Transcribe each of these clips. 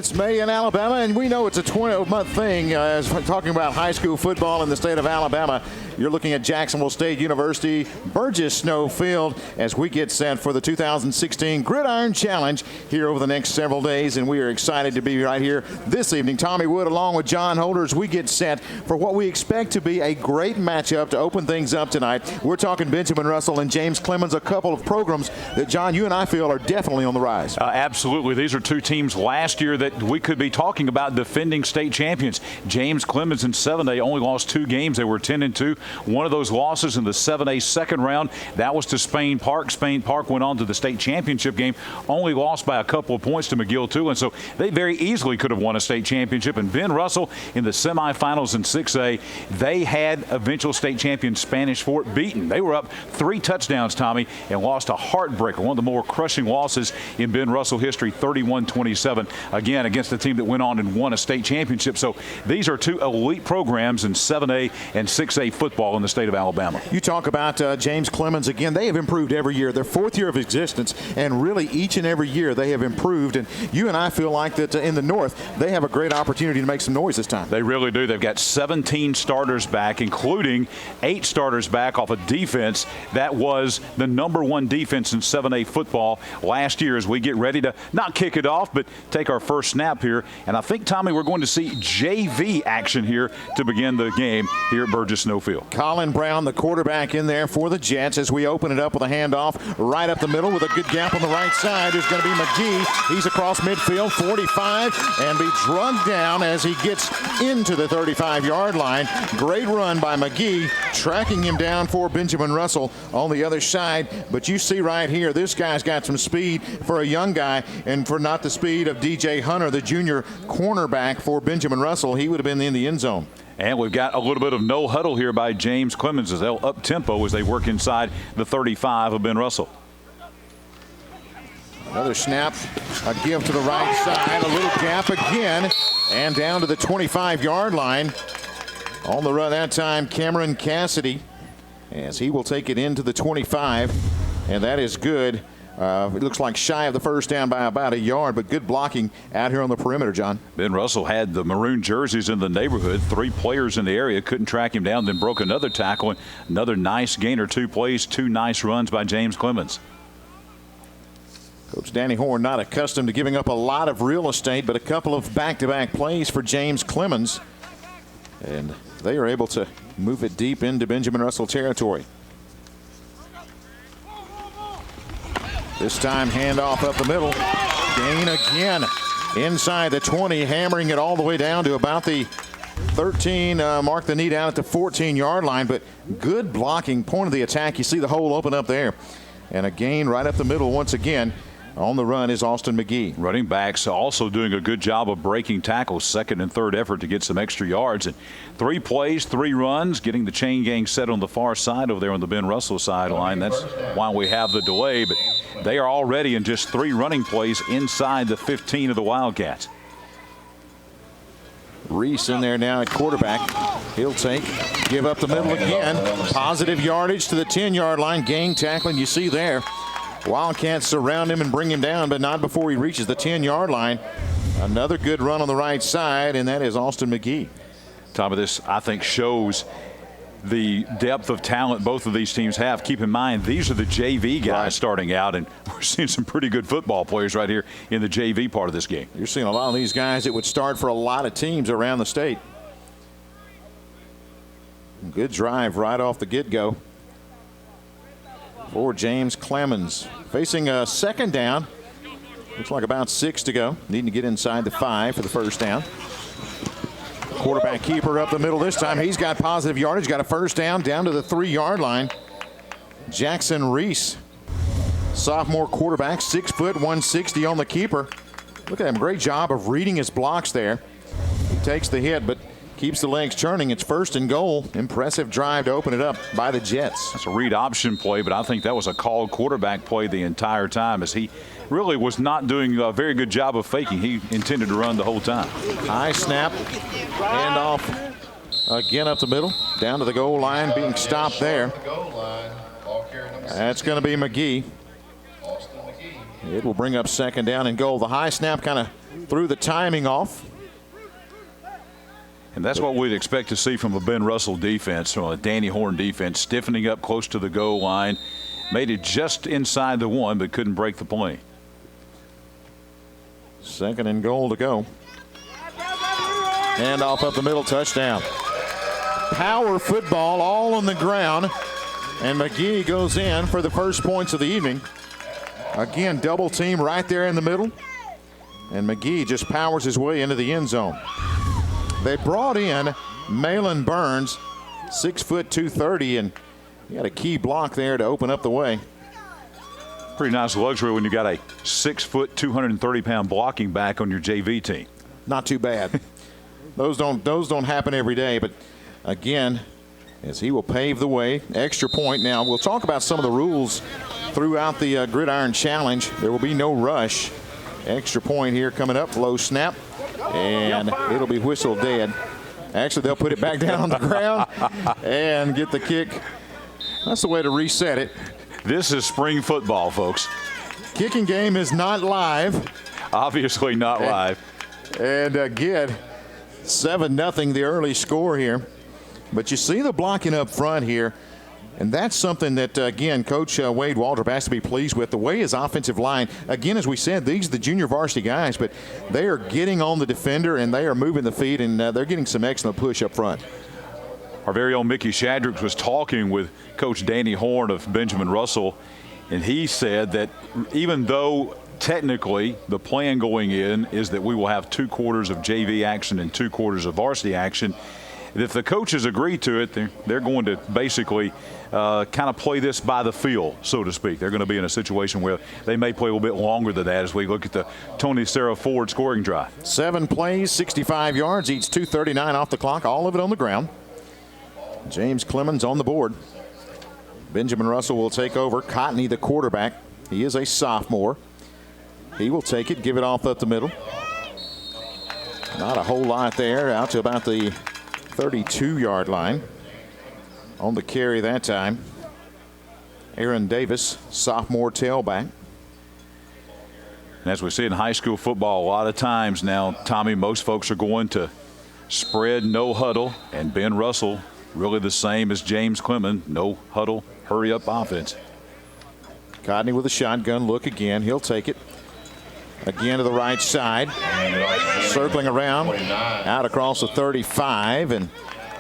It's May in Alabama, and we know it's a 20-month thing. As we're talking about high school football in the state of Alabama, you're looking at Jacksonville State University, Burgess Snow Field, as we get set for the 2016 Gridiron Challenge here over the next several days, and we are excited to be right here this evening. Tommy Wood along with John Holder as we get set for what we expect to be a great matchup to open things up tonight. We're talking Benjamin Russell and James Clemens, a couple of programs that, John, you and I feel are definitely on the rise. Absolutely. These are two teams last year that we could be talking about defending state champions. James Clemens in 7A only lost 2 games. They were 10-2. One of those losses in the 7A second round, that was to Spain Park. Spain Park went on to the state championship game, only lost by a couple of points to McGill-Toolen. And so they very easily could have won a state championship. And Ben Russell in the semifinals in 6A, they had eventual state champion Spanish Fort beaten. They were up 3 touchdowns, Tommy, and lost a heartbreaker, one of the more crushing losses in Ben Russell history, 31-27, again, against the team that went on and won a state championship. So these are 2 elite programs in 7A and 6A football in the state of Alabama. You talk about James Clemens again. They have improved every year. Their 4th year of existence, and really each and every year they have improved. And you and I feel like that in the North, they have a great opportunity to make some noise this time. They really do. They've got 17 starters back, including 8 starters back off a defense that was the #1 defense in 7A football last year, as we get ready to not kick it off, but take our first snap here. And I think, Tommy, we're going to see JV action here to begin the game here at Burgess Snow Field. Colin Brown, the quarterback, in there for the Jets as we open it up with a handoff right up the middle with a good gap on the right side. There's going to be McGee. He's across midfield, 45, and be drugged down as he gets into the 35-yard line. Great run by McGee, tracking him down for Benjamin Russell on the other side. But you see right here, this guy's got some speed for a young guy, and for not the speed of DJ Hunter, the junior cornerback for Benjamin Russell. He would have been in the end zone. And we've got a little bit of no huddle here by James Clemens as they'll up tempo as they work inside the 35 of Ben Russell. Another snap, a give to the right side, a little gap again, and down to the 25-yard line. On the run that time, Cameron Cassidy, as he will take it into the 25, and that is good. It looks like shy of the first down by about a yard, but good blocking out here on the perimeter, John. Ben Russell had the maroon jerseys in the neighborhood. 3 players in the area couldn't track him down, then broke another tackle, and another nice gainer, 2 plays, 2 nice runs by James Clemens. Coach Danny Horn not accustomed to giving up a lot of real estate, but a couple of back-to-back plays for James Clemens, and they are able to move it deep into Benjamin Russell territory. This time, handoff up the middle. Gain again inside the 20, hammering it all the way down to about the 13. Mark the knee down at the 14-yard line, but good blocking, point of the attack. You see the hole open up there. And a gain right up the middle once again. On the run is Austin McGee. Running backs also doing a good job of breaking tackles, 2nd and 3rd effort to get some extra yards. And 3 plays, 3 runs, getting the chain gang set on the far side over there on the Ben Russell sideline. That's why we have the delay, but they are already in just 3 running plays inside the 15 of the Wildcats. Reese in there now at quarterback. He'll give up the middle again. Positive yardage to the 10-yard line. Gang tackling, you see there. Wildcats surround him and bring him down, but not before he reaches the 10-yard line. Another good run on the right side, and that is Austin McGee. Tom, of this, I think, shows the depth of talent both of these teams have. Keep in mind, these are the JV guys starting out, and we're seeing some pretty good football players right here in the JV part of this game. You're seeing a lot of these guys that would start for a lot of teams around the state. Good drive right off the get-go for James Clemens. Facing a 2nd down. Looks like about 6 to go. Needing to get inside the 5 for the first down. Quarterback keeper up the middle this time. He's got positive yardage. Got a first down to the 3-yard line. Jackson Reese, sophomore quarterback, 6 foot, 160 on the keeper. Look at him. Great job of reading his blocks there. He takes the hit, but keeps the legs churning. It's 1st and goal. Impressive drive to open it up by the Jets. That's a read option play, but I think that was a called quarterback play the entire time, as he really was not doing a very good job of faking. He intended to run the whole time. High snap. Handoff again up the middle. Down to the goal line, being stopped there. That's going to be McGee. It will bring up 2nd down and goal. The high snap kind of threw the timing off. And that's what we'd expect to see from a Ben Russell defense, from a Danny Horn defense, stiffening up close to the goal line. Made it just inside the one, but couldn't break the play. 2nd and goal to go. Hand off up the middle, touchdown. Power football all on the ground. And McGee goes in for the first points of the evening. Again, double team right there in the middle. And McGee just powers his way into the end zone. They brought in Malin Burns, 6 foot 230, and he had a key block there to open up the way. Pretty nice luxury when you got a 6 foot, 230-pound blocking back on your JV team. Not too bad. Those don't happen every day, but again, as he will pave the way. Extra point. Now we'll talk about some of the rules throughout the Gridiron Challenge. There will be no rush. Extra point here coming up. Low snap, and it'll be whistled dead. Actually, they'll put it back down on the ground and get the kick. That's the way to reset it. This is spring football, folks. Kicking game is not live. Obviously not live. And again, 7-0 the early score here. But you see the blocking up front here. And that's something that, again, Coach Wade Waldrop has to be pleased with. The way his offensive line, again, as we said, these are the junior varsity guys, but they are getting on the defender and they are moving the feet, and they're getting some excellent push up front. Our very own Mickey Shadricks was talking with Coach Danny Horn of Benjamin Russell, and he said that even though technically the plan going in is that we will have 2 quarters of JV action and 2 quarters of varsity action, if the coaches agree to it, they're going to basically kind of play this by the feel, so to speak. They're going to be in a situation where they may play a little bit longer than that as we look at the Tony Sarah Ford scoring drive. 7 plays, 65 yards, each 2:39 off the clock, all of it on the ground. James Clemens on the board. Benjamin Russell will take over. Cotney, the quarterback. He is a sophomore. He will take it, give it off up the middle. Not a whole lot there, out to about the 32-yard line. On the carry that time, Aaron Davis, sophomore tailback. And as we see in high school football, a lot of times now, Tommy, most folks are going to spread, no huddle, and Ben Russell really the same as James Clemens, no huddle, hurry up offense. Cotney with a shotgun look again. He'll take it. Again to the right side. Circling around. Out across the 35 and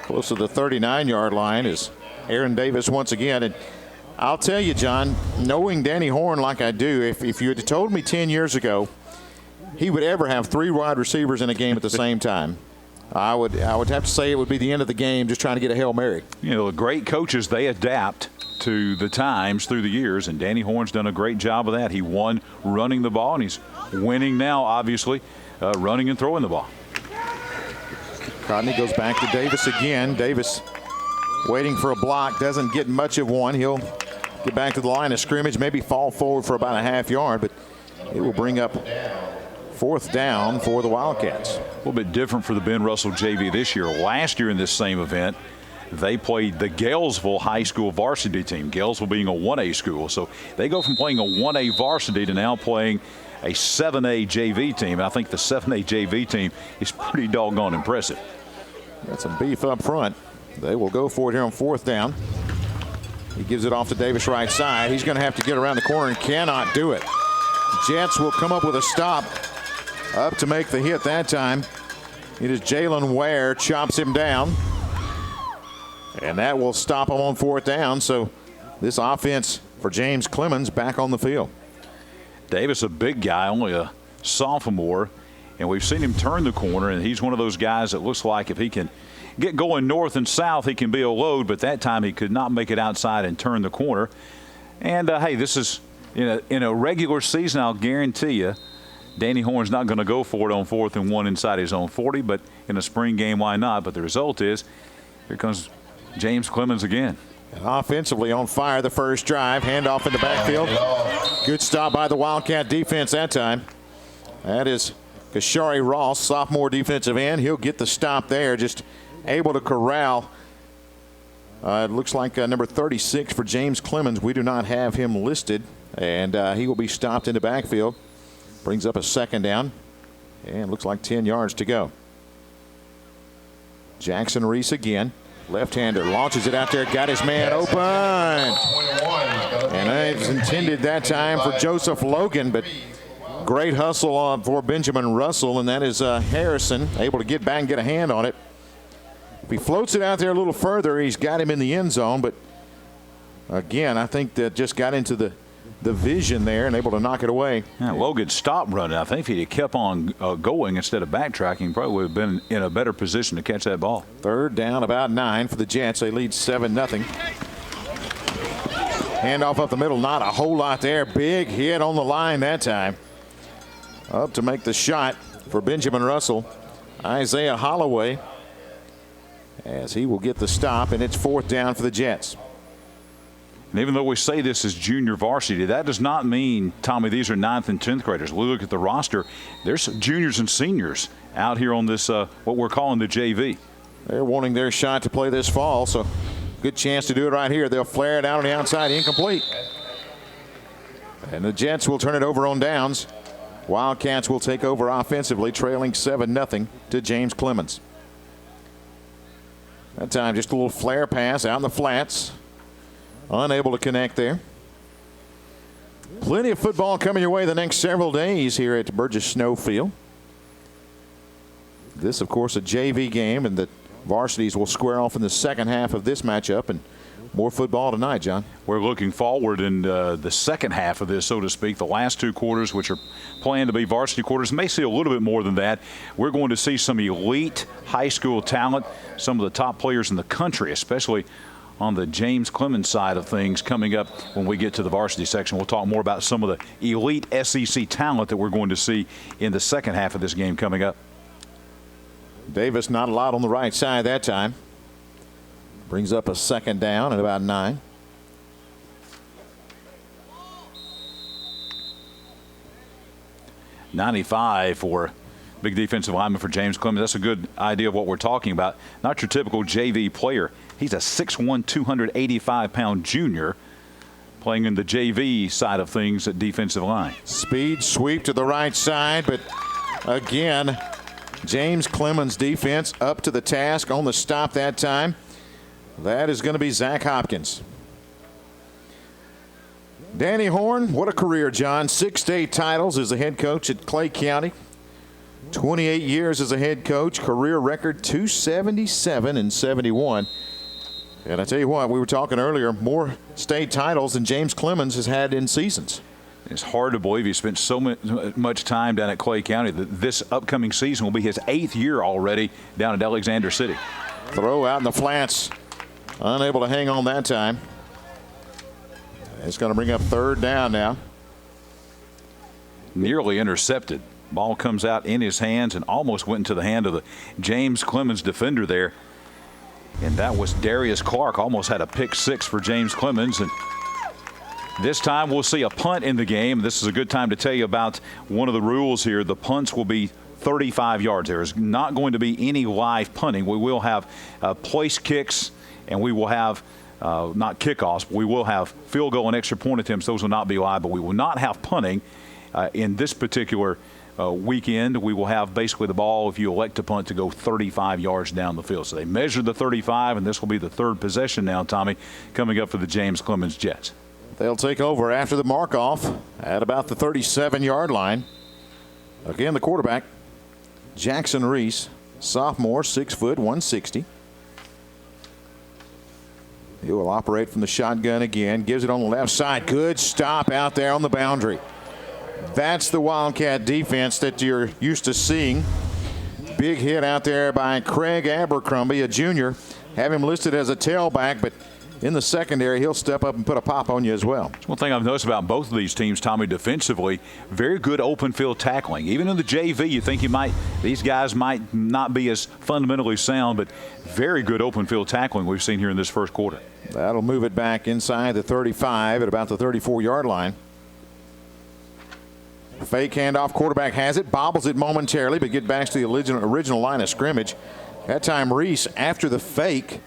close to the 39-yard line is Aaron Davis once again. And I'll tell you, John, knowing Danny Horn like I do, if you had told me 10 years ago he would ever have 3 wide receivers in a game at the same time, I would have to say it would be the end of the game just trying to get a Hail Mary. You know, the great coaches, they adapt to the times through the years, and Danny Horn's done a great job of that. He won running the ball, and he's winning now, obviously, running and throwing the ball. Cotney goes back to Davis again. Davis waiting for a block, doesn't get much of one. He'll get back to the line of scrimmage, maybe fall forward for about a half yard, but it will bring up 4th down for the Wildcats. A little bit different for the Ben Russell JV this year. Last year in this same event, they played the Galesville High School varsity team, Galesville being a 1A school. So they go from playing a 1A varsity to now playing a 7A JV team. I think the 7A JV team is pretty doggone impressive. Got some beef up front. They will go for it here on 4th down. He gives it off to Davis right side. He's going to have to get around the corner and cannot do it. Jets will come up with a stop. Up to make the hit that time. It is Jalen Ware, chops him down. And that will stop him on 4th down. So this offense for James Clemens back on the field. Davis, a big guy, only a sophomore. And we've seen him turn the corner, and he's one of those guys that looks like if he can get going north and south, he can be a load. But that time he could not make it outside and turn the corner. And, hey, this is in a regular season, I'll guarantee you, Danny Horn's not going to go for it on 4th and 1 inside his own 40, but in a spring game, why not? But the result is, here comes James Clemens again. And offensively on fire the first drive. Handoff in the backfield. Good stop by the Wildcat defense that time. That is Kashari Ross, sophomore defensive end. He'll get the stop there, just able to corral. It looks like number 36 for James Clemens. We do not have him listed, and he will be stopped in the backfield. Brings up a 2nd down. And looks like 10 yards to go. Jackson Reese again. Left-hander launches it out there. Got his man open. And it was intended that time for Joseph Logan, but great hustle for Benjamin Russell, and that is Harrison able to get back and get a hand on it. If he floats it out there a little further, he's got him in the end zone, but again, I think that just got into the vision there and able to knock it away. Yeah, Logan stopped running. I think if he had kept on going instead of backtracking, probably would have been in a better position to catch that ball. Third down, about 9 for the Jets. They lead 7-0. Handoff up the middle, not a whole lot there. Big hit on the line that time. Up to make the shot for Benjamin Russell, Isaiah Holloway, as he will get the stop, and it's 4th down for the Jets. And even though we say this is junior varsity, that does not mean, Tommy, these are 9th and 10th graders. We look at the roster, there's juniors and seniors out here on this, what we're calling the JV. They're wanting their shot to play this fall, so good chance to do it right here. They'll flare it out on the outside, incomplete. And the Jets will turn it over on downs. Wildcats will take over offensively, trailing 7-0 to James Clemens. That time just a little flare pass out in the flats. Unable to connect there. Plenty of football coming your way the next several days here at Burgess Snowfield. This, of course, a JV game, and the varsities will square off in the second half of this matchup, and more football tonight, John. We're looking forward in the second half of this, so to speak. The last 2 quarters, which are planned to be varsity quarters, may see a little bit more than that. We're going to see some elite high school talent, some of the top players in the country, especially on the James Clemens side of things, coming up when we get to the varsity section. We'll talk more about some of the elite SEC talent that we're going to see in the second half of this game coming up. Davis not a lot on the right side that time. Brings up a 2nd down at about 9. .95 for big defensive lineman for James Clemens. That's a good idea of what we're talking about. Not your typical JV player. He's a 6'1", 285-pound junior playing in the JV side of things at defensive line. Speed sweep to the right side, but again, James Clemens' defense up to the task on the stop that time. That is going to be Zach Hopkins. Danny Horn, what a career, John. 6 state titles as a head coach at Clay County. 28 years as a head coach. Career record 277-71. And I tell you what, we were talking earlier, more state titles than James Clemens has had in seasons. It's hard to believe he spent so much time down at Clay County that this upcoming season will be his 8th year already down at Alexander City. Throw out in the flats. Unable to hang on that time. It's going to bring up 3rd down now. Nearly intercepted. Ball comes out in his hands and almost went into the hand of the James Clemens defender there. And that was Darius Clark. Almost had a pick 6 for James Clemens. And this time we'll see a punt in the game. This is a good time to tell you about one of the rules here. The punts will be 35 yards. There is not going to be any live punting. We will have place kicks, and we will have not kickoffs, but we will have field goal and extra point attempts. Those will not be live, but we will not have punting in this particular weekend. We will have basically the ball, if you elect to punt, to go 35 yards down the field. So they measured the 35, and this will be the 3rd possession now, Tommy, coming up for the James Clemens Jets. They'll take over after the mark-off at about the 37-yard line. Again, the quarterback, Jackson Reese, sophomore, 6 foot, 160. He will operate from the shotgun again. Gives it on the left side. Good stop out there on the boundary. That's the Wildcat defense that you're used to seeing. Big hit out there by Craig Abercrombie, a junior. Have him listed as a tailback, but in the secondary, he'll step up and put a pop on you as well. One thing I've noticed about both of these teams, Tommy, defensively, very good open field tackling. Even in the JV, you think these guys might not be as fundamentally sound, but very good open field tackling we've seen here in this first quarter. That'll move it back inside the 35 at about the 34-yard line. Fake handoff, quarterback has it, bobbles it momentarily, but get back to the original line of scrimmage. That time Reese, after the fake,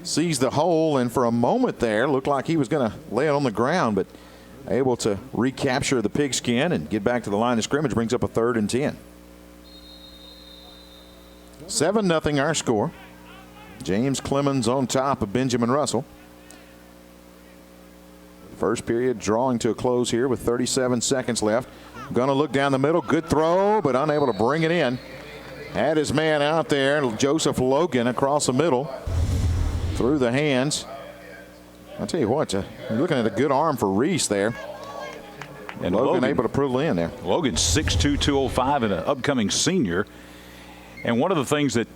sees the hole, and for a moment there looked like he was going to lay it on the ground, but able to recapture the pigskin and get back to the line of scrimmage. Brings up a 3rd and 10. 7-0 our score. James Clemens on top of Benjamin Russell. First period drawing to a close here with 37 seconds left. Going to look down the middle. Good throw, but unable to bring it in. Had his man out there, Joseph Logan, across the middle. Through the hands. I'll tell you what, you're looking at a good arm for Reese there. And Logan able to pull in there. Logan's 6'2", 205 and an upcoming senior. And one of the things that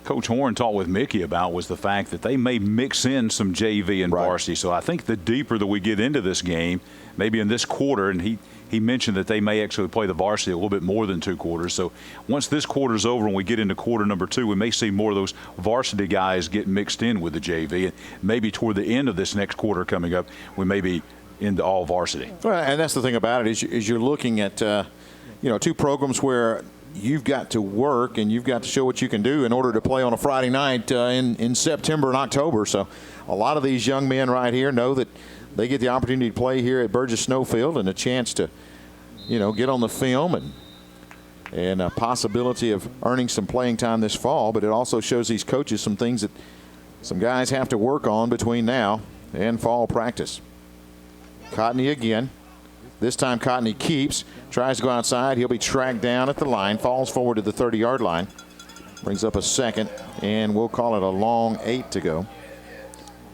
Coach Horn talked with Mickey about was the fact that they may mix in some JV and varsity. So I think the deeper that we get into this game, maybe in this quarter, and he mentioned that they may actually play the varsity a little bit more than 2 quarters. So once this quarter's over and we get into quarter number 2, we may see more of those varsity guys get mixed in with the JV. And maybe toward the end of this next quarter coming up, we may be into all varsity. Well, and that's the thing about it is you're looking at, 2 programs where you've got to work and you've got to show what you can do in order to play on a Friday night in September and October. So a lot of these young men right here know that they get the opportunity to play here at Burgess Snowfield and a chance to, get on the film and a possibility of earning some playing time this fall. But it also shows these coaches some things that some guys have to work on between now and fall practice. Cotney again. This time Cotney keeps, tries to go outside. He'll be tracked down at the line, falls forward to the 30-yard line. Brings up a second, and we'll call it a long 8 to go.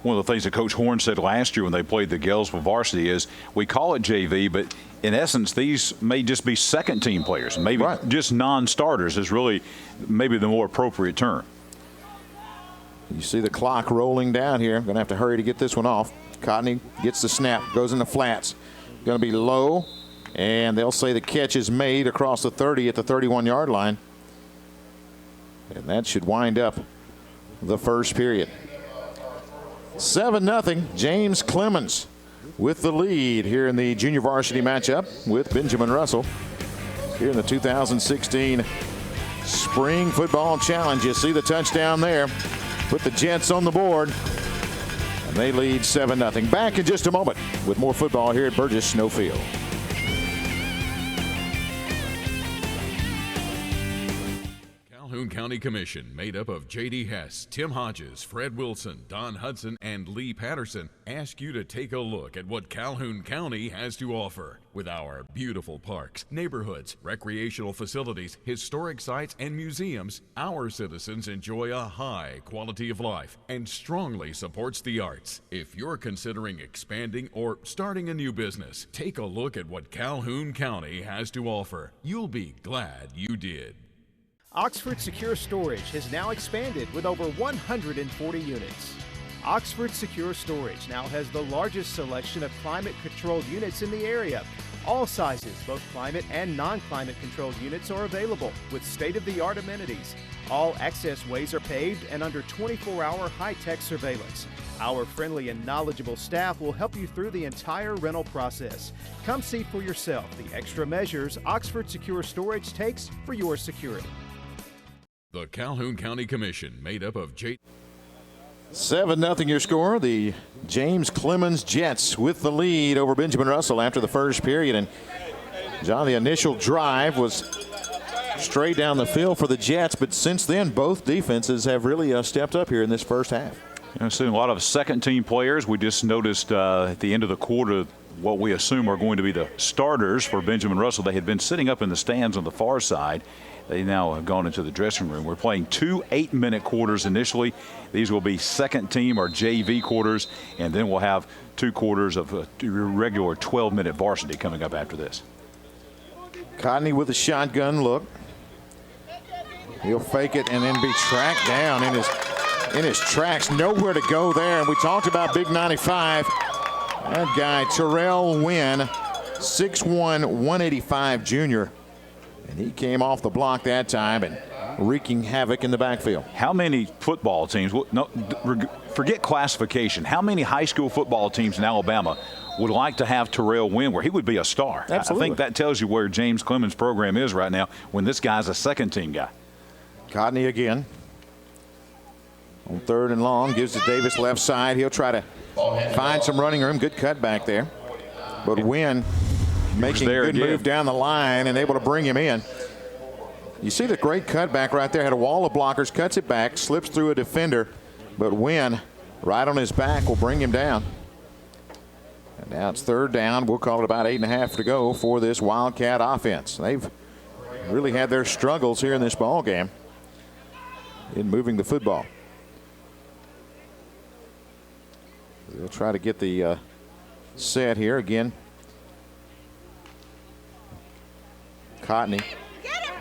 One of the things that Coach Horn said last year when they played the Galesville varsity is we call it JV, but in essence, these may just be second-team players. Maybe just non-starters is really maybe the more appropriate term. You see the clock rolling down here. Going to have to hurry to get this one off. Cotney gets the snap, goes in the flats. Going to be low, and they'll say the catch is made across the 30 at the 31-yard line. And that should wind up the first period. 7-0, James Clemens with the lead here in the junior varsity matchup with Benjamin Russell here in the 2016 Spring Football Challenge. You see the touchdown there. Put the Jets on the board. And they lead 7-0. Back in just a moment with more football here at Burgess Snowfield. Calhoun County Commission, made up of J.D. Hess, Tim Hodges, Fred Wilson, Don Hudson, and Lee Patterson, ask you to take a look at what Calhoun County has to offer. With our beautiful parks, neighborhoods, recreational facilities, historic sites, and museums, our citizens enjoy a high quality of life and strongly supports the arts. If you're considering expanding or starting a new business, take a look at what Calhoun County has to offer. You'll be glad you did. Oxford Secure Storage has now expanded with over 140 units. Oxford Secure Storage now has the largest selection of climate-controlled units in the area. All sizes, both climate and non-climate controlled units, are available with state-of-the-art amenities. All access ways are paved and under 24-hour high-tech surveillance. Our friendly and knowledgeable staff will help you through the entire rental process. Come see for yourself the extra measures Oxford Secure Storage takes for your security. The Calhoun County Commission, made up of 7-0 your score. The James Clemens Jets with the lead over Benjamin Russell after the first period. And John, the initial drive was straight down the field for the Jets, but since then both defenses have really stepped up here in this first half. Seeing a lot of second-team players. We just noticed at the end of the quarter what we assume are going to be the starters for Benjamin Russell. They had been sitting up in the stands on the far side. They now have gone into the dressing room. We're playing 2 8-minute quarters initially. These will be second team or JV quarters, and then we'll have 2 quarters of a regular 12-minute varsity coming up after this. Cotney with a shotgun look. He'll fake it and then be tracked down in his tracks. Nowhere to go there. And we talked about Big 95. That guy, Terrell Wynn, 6'1", 185 junior. And he came off the block that time and wreaking havoc in the backfield. How many football teams, forget classification, how many high school football teams in Alabama would like to have Terrell Wynn where he would be a star? Absolutely. I think that tells you where James Clemens' program is right now when this guy's a second-team guy. Cotney again. On 3rd and long, gives to Davis left side. He'll try to find some running room. Good cut back there. But Wynn making a good move down the line and able to bring him in. You see the great cutback right there. Had a wall of blockers, cuts it back, slips through a defender, but Wynn right on his back will bring him down. And now it's 3rd down. We'll call it about 8.5 to go for this Wildcat offense. They've really had their struggles here in this ball game in moving the football. They'll try to get the set here again. Cotney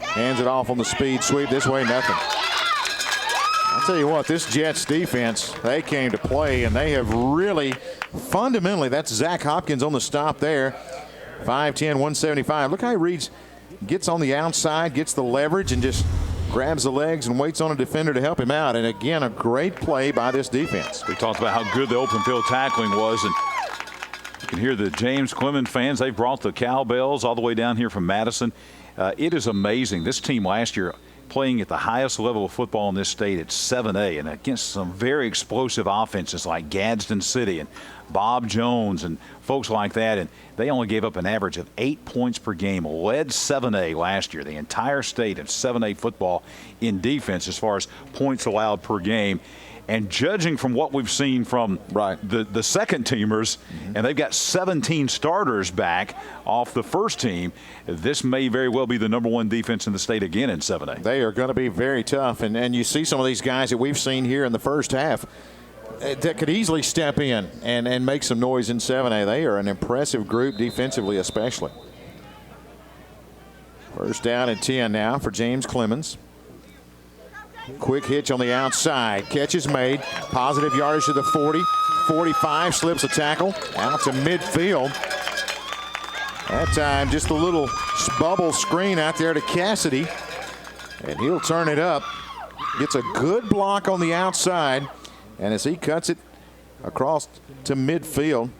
hands it off on the speed sweep. This way, nothing. I'll tell you what, this Jets defense, they came to play, and they have really fundamentally, that's Zach Hopkins on the stop there. 5'10", 175. Look how he reads, gets on the outside, gets the leverage, and just grabs the legs and waits on a defender to help him out. And again, a great play by this defense. We talked about how good the open field tackling was, and you can hear the James Clemens fans. They brought the cowbells all the way down here from Madison. It is amazing. This team last year playing at the highest level of football in this state at 7A and against some very explosive offenses like Gadsden City and Bob Jones and folks like that. And they only gave up an average of 8 points per game, led 7A last year, the entire state of 7A football in defense as far as points allowed per game. And judging from what we've seen from the second teamers, and they've got 17 starters back off the first team, this may very well be the #1 defense in the state again in 7A. They are going to be very tough. And you see some of these guys that we've seen here in the first half that could easily step in and make some noise in 7A. They are an impressive group defensively especially. 1st down and 10 now for James Clemens. Quick hitch on the outside. Catch is made. Positive yardage to the 40. 45. Slips a tackle. Out to midfield. That time just a little bubble screen out there to Cassidy. And he'll turn it up. Gets a good block on the outside. And as he cuts it across to midfield,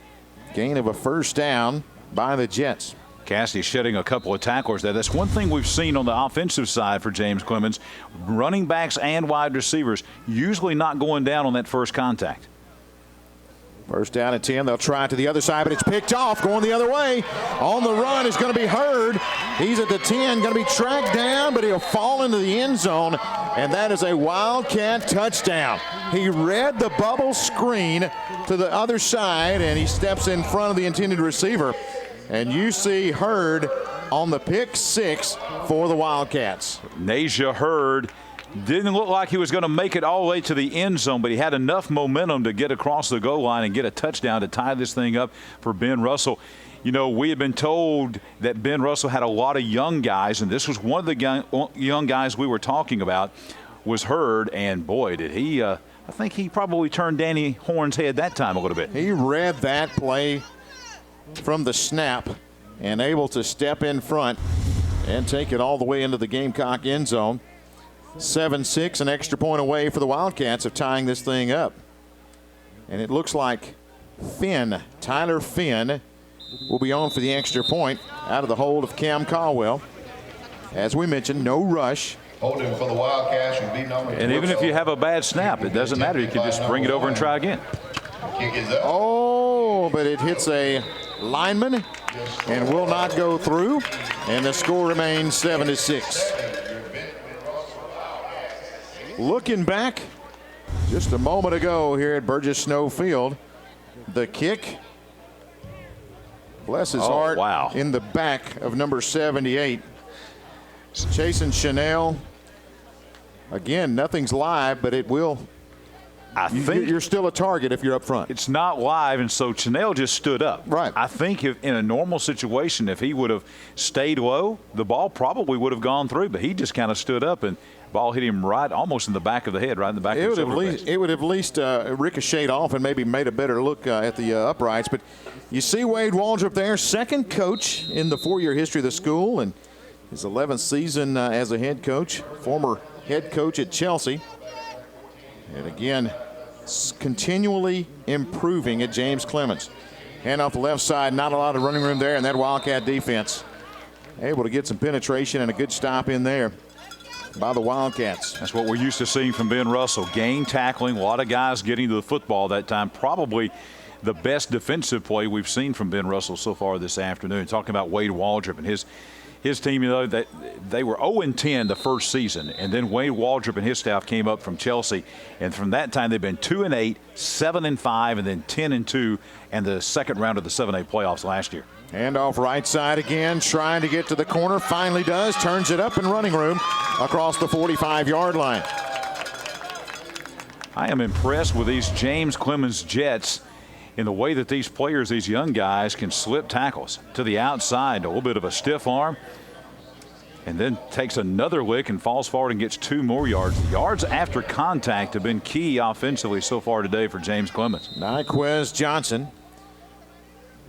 gain of a 1st down by the Jets. Cassidy shedding a couple of tacklers there. That's one thing we've seen on the offensive side for James Clemens. Running backs and wide receivers usually not going down on that first contact. 1st down and 10. They'll try it to the other side, but it's picked off. Going the other way. On the run is going to be Hurd. He's at the 10. Going to be tracked down, but he'll fall into the end zone. And that is a Wildcat touchdown. He read the bubble screen to the other side, and he steps in front of the intended receiver. And you see Hurd on the pick 6 for the Wildcats. Nasia Hurd didn't look like he was going to make it all the way to the end zone, but he had enough momentum to get across the goal line and get a touchdown to tie this thing up for Ben Russell. You know, we had been told that Ben Russell had a lot of young guys, and this was one of the young guys we were talking about was Hurd, and boy, did he I think he probably turned Danny Horn's head that time a little bit. He read that play from the snap and able to step in front and take it all the way into the Gamecock end zone. 7-6, an extra point away for the Wildcats of tying this thing up. And it looks like Tyler Finn will be on for the extra point out of the hold of Cam Caldwell. As we mentioned, no rush. Holding for the Wildcats will be number 12. And even if you have a bad snap, it doesn't matter. You can just bring it over and try again. Kick is up. Oh, but it hits a lineman and will not go through. And the score remains 7-6. Looking back just a moment ago here at Burgess Snow Field, the kick, bless his heart, wow, in the back of number 78. Chasing Chanel. Again, nothing's live, but it will. I think you're still a target if you're up front. It's not live, and so Chanel just stood up. Right. I think if in a normal situation, if he would have stayed low, the ball probably would have gone through, but he just kind of stood up, and the ball hit him right almost in the back of the head, right in the back of the shoulder. It would have at least ricocheted off and maybe made a better look at the uprights. But you see Wade Waldrop there, second coach in the 4-year history of the school, and his 11th season as a head coach, former head coach at Chelsea. And again, continually improving at James Clemens. Hand off the left side, not a lot of running room there, and that Wildcat defense able to get some penetration and a good stop in there by the Wildcats. That's what we're used to seeing from Ben Russell. Game tackling, a lot of guys getting to the football that time. Probably the best defensive play we've seen from Ben Russell so far this afternoon. Talking about Wade Waldrop and his his team, you know, that they were 0-10 the first season, and then Wayne Waldrop and his staff came up from Chelsea, and from that time they've been 2-8, 7-5, and then 10-2, and the second round of the 7A playoffs last year. Hand off right side again, trying to get to the corner. Finally does, turns it up in running room across the 45-yard line. I am impressed with these James Clemens Jets in the way that these players, these young guys, can slip tackles to the outside, a little bit of a stiff arm, and then takes another lick and falls forward and gets 2 more yards. The yards after contact have been key offensively so far today for James Clemens. Nyquez Johnson.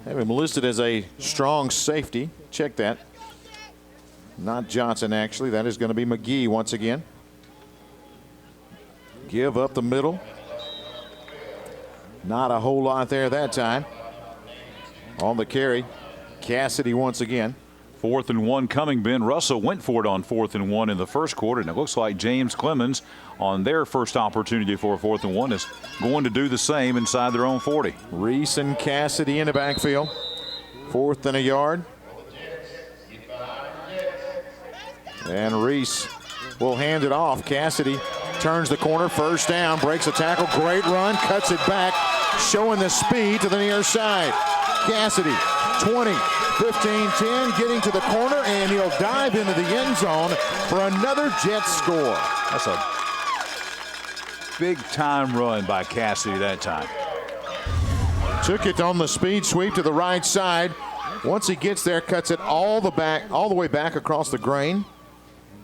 Have him listed as a strong safety. Check that. Not Johnson, actually. That is going to be McGee once again. Give up the middle. Not a whole lot there that time. On the carry, Cassidy once again. 4th and 1 coming. Ben Russell went for it on 4th and 1 in the first quarter, and it looks like James Clemens on their first opportunity for a 4th and 1 is going to do the same inside their own 40. Reese and Cassidy in the backfield. 4th and a yard. And Reese will hand it off. Cassidy turns the corner, first down, breaks a tackle, great run, cuts it back, showing the speed to the near side. Cassidy, 20, 15, 10, getting to the corner, and he'll dive into the end zone for another Jets score. That's a big-time run by Cassidy that time. Took it on the speed sweep to the right side. Once he gets there, cuts it all the way back across the grain,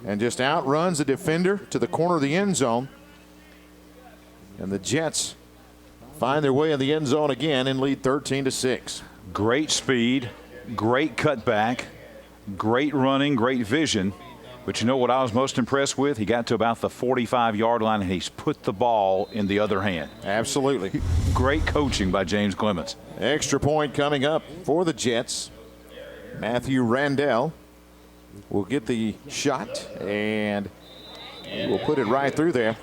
and just outruns the defender to the corner of the end zone. And the Jets find their way in the end zone again and lead 13-6. Great speed, great cutback, great running, great vision. But you know what I was most impressed with? He got to about the 45-yard line, and he's put the ball in the other hand. Absolutely. Great coaching by James Clemens. Extra point coming up for the Jets. Matthew Randell will get the shot, and he will put it right through there.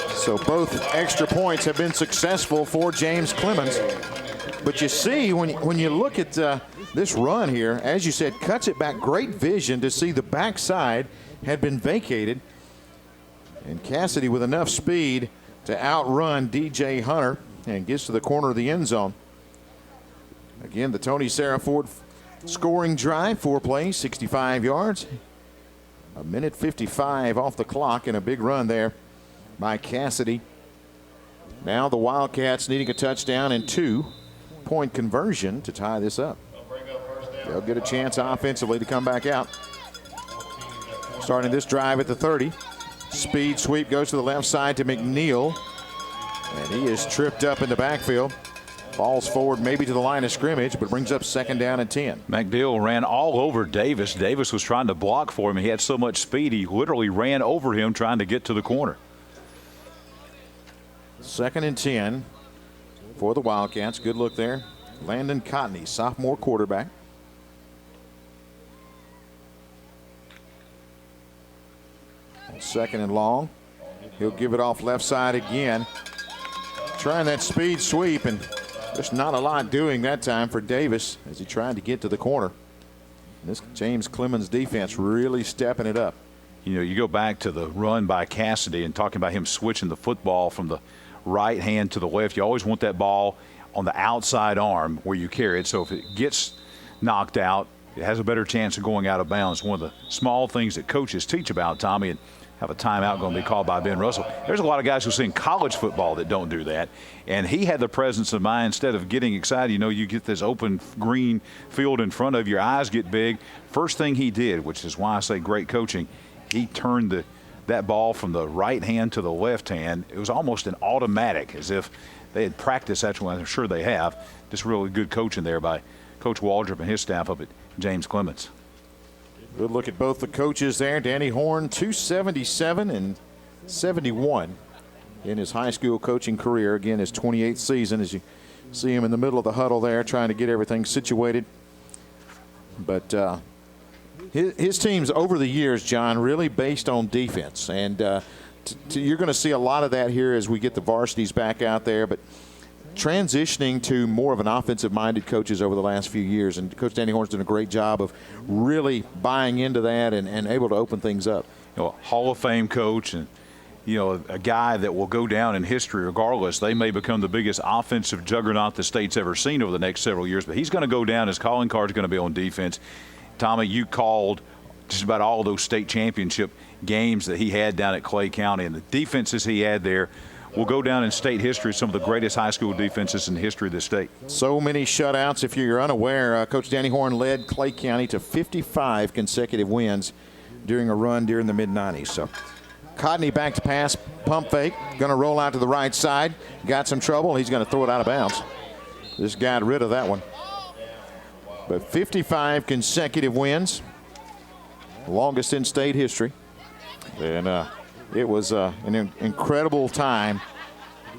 So both extra points have been successful for James Clemens. But you see, when you look at this run here, as you said, cuts it back. Great vision to see the backside had been vacated. And Cassidy with enough speed to outrun DJ Hunter and gets to the corner of the end zone. Again, the Tony Sarah Ford scoring drive, 4 plays, 65 yards. 1:55 off the clock, and a big run there by Cassidy. Now the Wildcats needing a touchdown and 2-point conversion to tie this up. They'll get a chance offensively to come back out. Starting this drive at the 30. Speed sweep goes to the left side to McNeil, and he is tripped up in the backfield. Falls forward maybe to the line of scrimmage, but brings up 2nd down and 10. McNeil ran all over Davis. Davis was trying to block for him. He had so much speed, he literally ran over him trying to get to the corner. 2nd and 10 for the Wildcats. Good look there. Landon Cotney, sophomore quarterback. And 2nd and long. He'll give it off left side again. Trying that speed sweep, and there's not a lot doing that time for Davis as he tried to get to the corner. And this James Clemens defense really stepping it up. You know, you go back to the run by Cassidy and talking about him switching the football from the right hand to the left. You always want that ball on the outside arm where you carry it. So if it gets knocked out, it has a better chance of going out of bounds. One of the small things that coaches teach about, Tommy, and have a timeout going to be called by Ben Russell. There's a lot of guys who see in college football that don't do that. And he had the presence of mind. Instead of getting excited, you know, you get this open green field in front of you, your eyes get big. First thing he did, which is why I say great coaching, he turned that ball from the right hand to the left hand. It was almost an automatic, as if they had practiced that one. I'm sure they have. Just really good coaching there by Coach Waldrop and his staff up at James Clemens. Good look at both the coaches there. Danny Horn, 277 and 71 in his high school coaching career. Again, his 28th season, as you see him in the middle of the huddle there trying to get everything situated. But his teams over the years, John, really based on defense. And you're going to see a lot of that here as we get the varsities back out there. But transitioning to more of an offensive-minded coaches over the last few years, and Coach Danny Horn's done a great job of really buying into that and able to open things up. You know, Hall of Fame coach and, you know, a guy that will go down in history regardless. They may become the biggest offensive juggernaut the state's ever seen over the next several years, but he's going to go down. His calling card is going to be on defense. Tommy, you called just about all those state championship games that he had down at Clay County, and the defenses he had there will go down in state history as some of the greatest high school defenses in the history of the state. So many shutouts. If you're unaware, Coach Danny Horn led Clay County to 55 consecutive wins during a run during the mid-90s. So Codney back to pass, pump fake, going to roll out to the right side. Got some trouble. He's going to throw it out of bounds. Just got rid of that one. But 55 consecutive wins, longest in state history. And it was an incredible time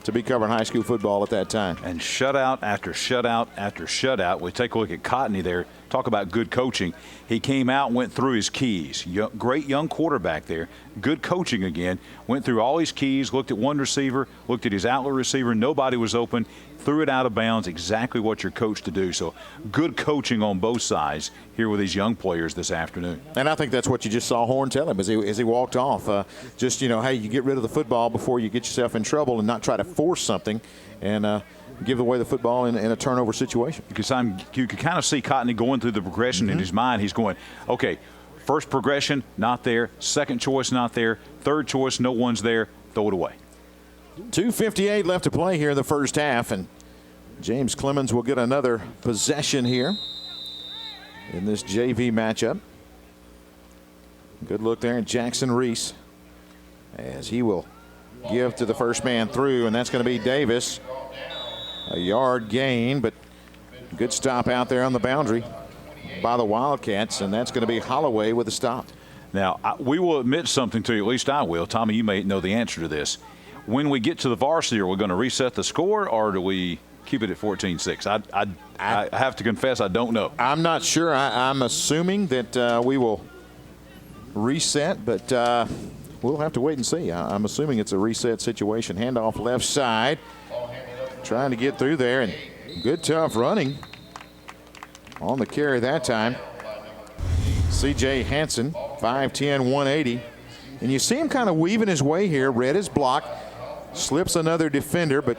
to be covering high school football at that time. And shutout after shutout after shutout. We take a look at Cotney there. Talk about good coaching. He came out and went through his keys. Great young quarterback there. Good coaching again. Went through all his keys, looked at one receiver, looked at his outlet receiver. Nobody was open. Threw it out of bounds. Exactly what you're coached to do. So good coaching on both sides here with these young players this afternoon. And I think that's what you just saw Horn tell him as he walked off. Just, you know, hey, you get rid of the football before you get yourself in trouble and not try to force something and give away the football in a turnover situation. Because you could kind of see Cotney going through the progression in his mind. He's going, okay, first progression, not there. Second choice, not there. Third choice, no one's there. Throw it away. 2:58 left to play here in the first half, and James Clemens will get another possession here in this JV matchup. Good look there at Jackson Reese as he will give to the first man through, and that's going to be Davis. A yard gain, but good stop out there on the boundary by the Wildcats, and that's going to be Holloway with a stop. Now, we will admit something to you, at least I will. Tommy, you may know the answer to this. When we get to the varsity, are we going to reset the score, or do we keep it at 14-6? I have to confess I don't know. I'm not sure. I'm assuming that we will reset, but we'll have to wait and see. I'm assuming it's a reset situation. Handoff left side. Trying to get through there, and good tough running on the carry that time. C.J. Hansen, 5'10", 180. And you see him kind of weaving his way here. Read his block, slips another defender, but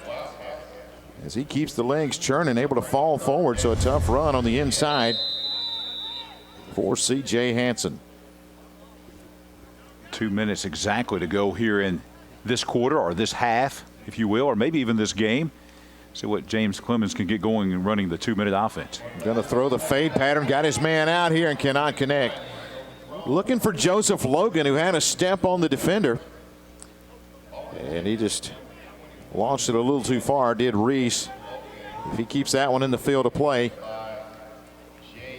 as he keeps the legs churning, able to fall forward, so a tough run on the inside for C.J. Hansen. 2 minutes exactly to go here in this quarter, or this half, if you will, or maybe even this game. See what James Clemens can get going and running the 2-minute offense. Going to throw the fade pattern. Got his man out here and cannot connect. Looking for Joseph Logan, who had a step on the defender. And he just launched it a little too far, did Reese. If he keeps that one in the field of play,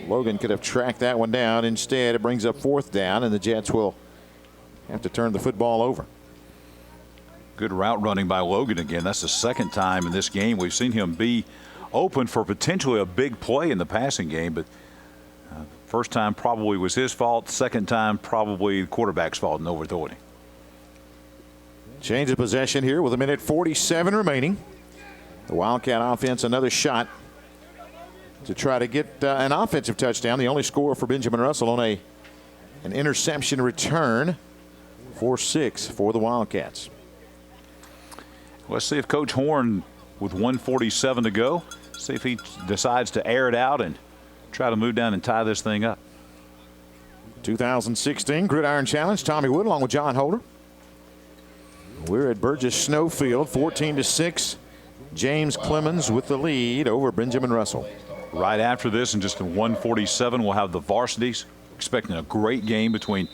Logan could have tracked that one down. Instead, it brings up 4th down, and the Jets will have to turn the football over. Good route running by Logan again. That's the second time in this game we've seen him be open for potentially a big play in the passing game, but first time probably was his fault. Second time probably the quarterback's fault in overthrowing. Change of possession here with 1:47 remaining. The Wildcat offense another shot to try to get an offensive touchdown. The only score for Benjamin Russell on an interception return. 4-6 for the Wildcats. Let's see if Coach Horn, with 1:47 to go, see if he decides to air it out and try to move down and tie this thing up. 2016 Gridiron Challenge. Tommy Wood along with John Holder. We're at Burgess Snowfield, 14-6. James Clemens with the lead over Benjamin Russell. Right after this, in just a 1:47, we'll have the varsities. Expecting a great game between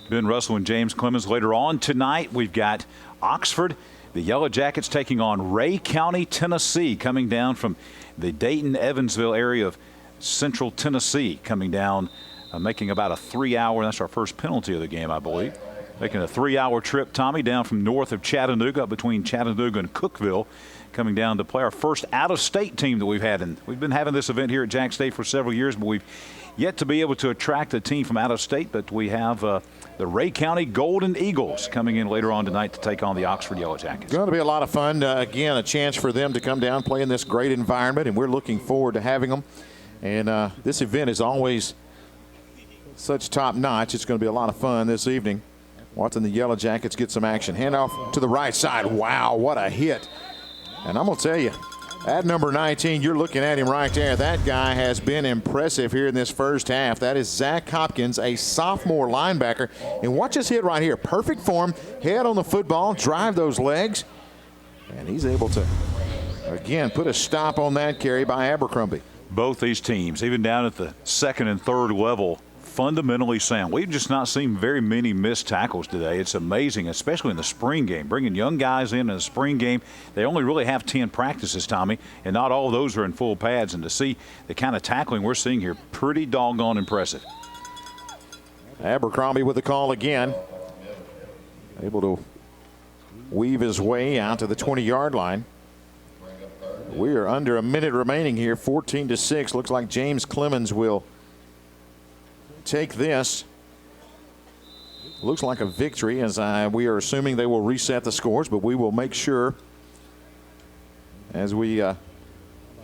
Ben Russell and James Clemens. Later on tonight, we've got Oxford. The Yellow Jackets taking on Ray County, Tennessee, coming down from the Dayton-Evansville area of central Tennessee, coming down, making about a 3-hour, that's our first penalty of the game, I believe. Making a 3-hour trip, Tommy, down from north of Chattanooga, between Chattanooga and Cookeville, coming down to play our first out-of-state team that we've had. And we've been having this event here at Jack State for several years, but we've yet to be able to attract a team from out of state, but we have the Ray County Golden Eagles coming in later on tonight to take on the Oxford Yellow Jackets. Going to be a lot of fun. Again, a chance for them to come down, play in this great environment, and we're looking forward to having them. And this event is always such top notch. It's going to be a lot of fun this evening watching the Yellow Jackets get some action. Handoff to the right side. Wow, what a hit. And I'm going to tell you, at number 19, you're looking at him right there. That guy has been impressive here in this first half. That is Zach Hopkins, a sophomore linebacker. And watch this hit right here. Perfect form, head on the football, drive those legs. And he's able to, again, put a stop on that carry by Abercrombie. Both these teams, even down at the second and third level, fundamentally sound. We've just not seen very many missed tackles today. It's amazing, especially in the spring game. Bringing young guys in the spring game, they only really have 10 practices, Tommy, and not all of those are in full pads. And to see the kind of tackling we're seeing here, pretty doggone impressive. Abercrombie with the call again. Able to weave his way out to the 20-yard line. We are under a minute remaining here, 14-6. Looks like James Clemens will take this. Looks like a victory, as we are assuming they will reset the scores, but we will make sure as we have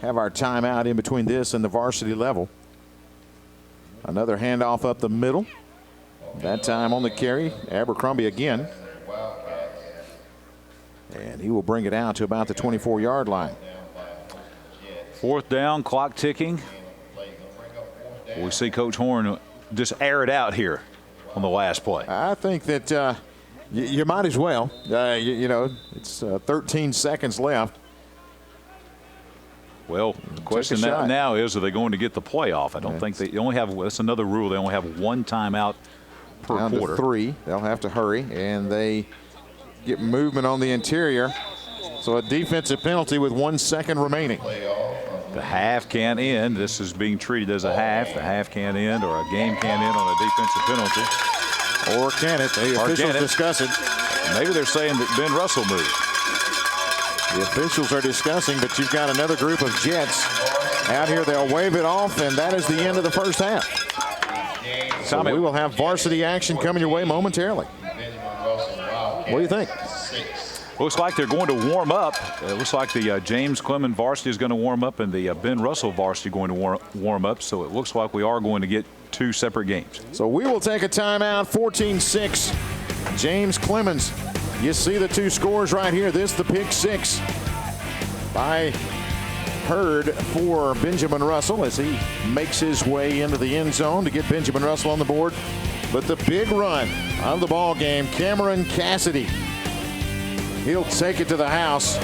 our timeout in between this and the varsity level. Another handoff up the middle. That time on the carry, Abercrombie again. And he will bring it out to about the 24-yard line. Fourth down, clock ticking. We see Coach Horn just air it out here on the last play. I think that you might as well. You know, it's 13 seconds left. Well, the question now is, are they going to get the playoff? I don't think they only have – that's another rule. They only have one timeout per down quarter. To 3. They'll have to hurry, and they get movement on the interior. So a defensive penalty with 1 second remaining. The half can end. This is being treated as a half. The half can end, or a game can end on a defensive penalty. Or can it? The officials discuss it. Maybe they're saying that Ben Russell moved. The officials are discussing, but you've got another group of Jets out here. They'll wave it off, and that is the end of the first half. So we will have varsity action coming your way momentarily. What do you think? Looks like they're going to warm up. It looks like the James Clemens varsity is going to warm up and the Ben Russell varsity going to warm up. So it looks like we are going to get two separate games. So we will take a timeout. 14-6. James Clemens. You see the two scores right here. This the pick six by Hurd for Benjamin Russell as he makes his way into the end zone to get Benjamin Russell on the board. But the big run of the ball game, Cameron Cassidy. He'll take it to the house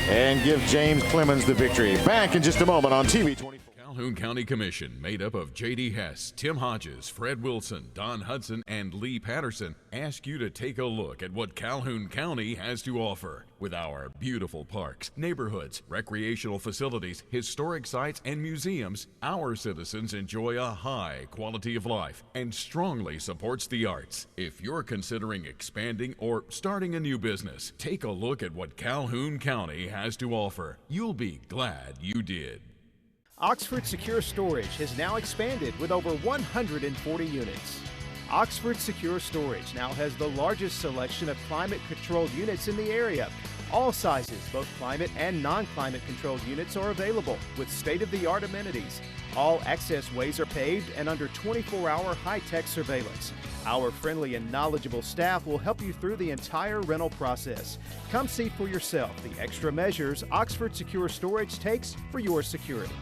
and give James Clemens the victory. Back in just a moment on TV24. Calhoun County Commission, made up of J.D. Hess, Tim Hodges, Fred Wilson, Don Hudson, and Lee Patterson, ask you to take a look at what Calhoun County has to offer. With our beautiful parks, neighborhoods, recreational facilities, historic sites, and museums, our citizens enjoy a high quality of life and strongly supports the arts. If you're considering expanding or starting a new business, take a look at what Calhoun County has to offer. You'll be glad you did. Oxford Secure Storage has now expanded with over 140 units. Oxford Secure Storage now has the largest selection of climate-controlled units in the area. All sizes, both climate and non-climate controlled units, are available with state-of-the-art amenities. All access ways are paved and under 24-hour high-tech surveillance. Our friendly and knowledgeable staff will help you through the entire rental process. Come see for yourself the extra measures Oxford Secure Storage takes for your security.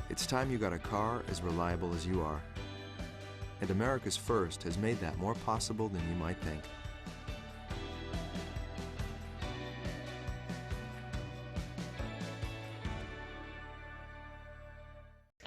It's time you got a car as reliable as you are. And America's First has made that more possible than you might think.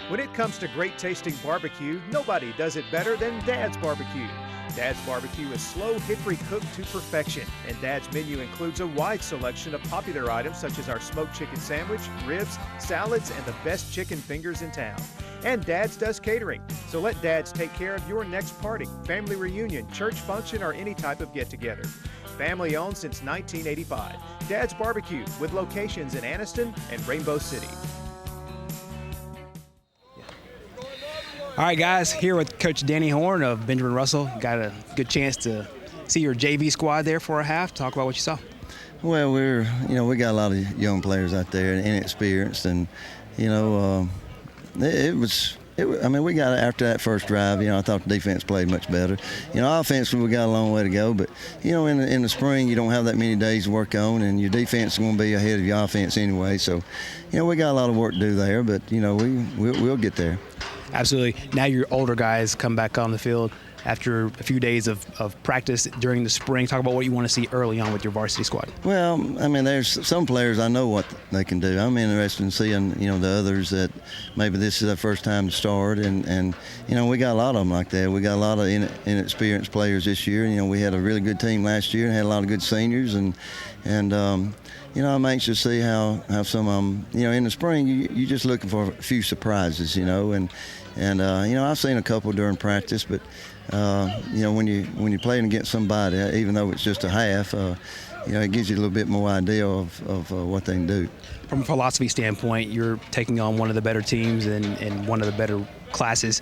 When it comes to great tasting barbecue, nobody does it better than Dad's Barbecue. Dad's Barbecue is slow hickory cooked to perfection, and Dad's menu includes a wide selection of popular items such as our smoked chicken sandwich, ribs, salads, and the best chicken fingers in town. And Dad's does catering, so let Dad's take care of your next party, family reunion, church function, or any type of get-together. Family owned since 1985. Dad's Barbecue with locations in Anniston and Rainbow City. All right, guys, here with Coach Danny Horn of Benjamin Russell. Got a good chance to see your JV squad there for a half. Talk about what you saw. Well, we got a lot of young players out there, inexperienced, and we got after that first drive. I thought the defense played much better. Offensively, we got a long way to go, but in the spring, you don't have that many days to work on, and your defense is going to be ahead of your offense anyway. So, we got a lot of work to do there, but we'll get there. Absolutely. Now your older guys come back on the field after a few days of practice during the spring. Talk about what you want to see early on with your varsity squad. Well, there's some players I know what they can do. I'm interested in seeing, the others that maybe this is their first time to start. And we got a lot of them like that. We got a lot of inexperienced players this year. We had a really good team last year and had a lot of good seniors. And I'm anxious to see how some of them, in the spring, you're just looking for a few surprises, And I've seen a couple during practice, but when you're playing against somebody, even though it's just a half, it gives you a little bit more idea of what they can do. From a philosophy standpoint, you're taking on one of the better teams and one of the better classes.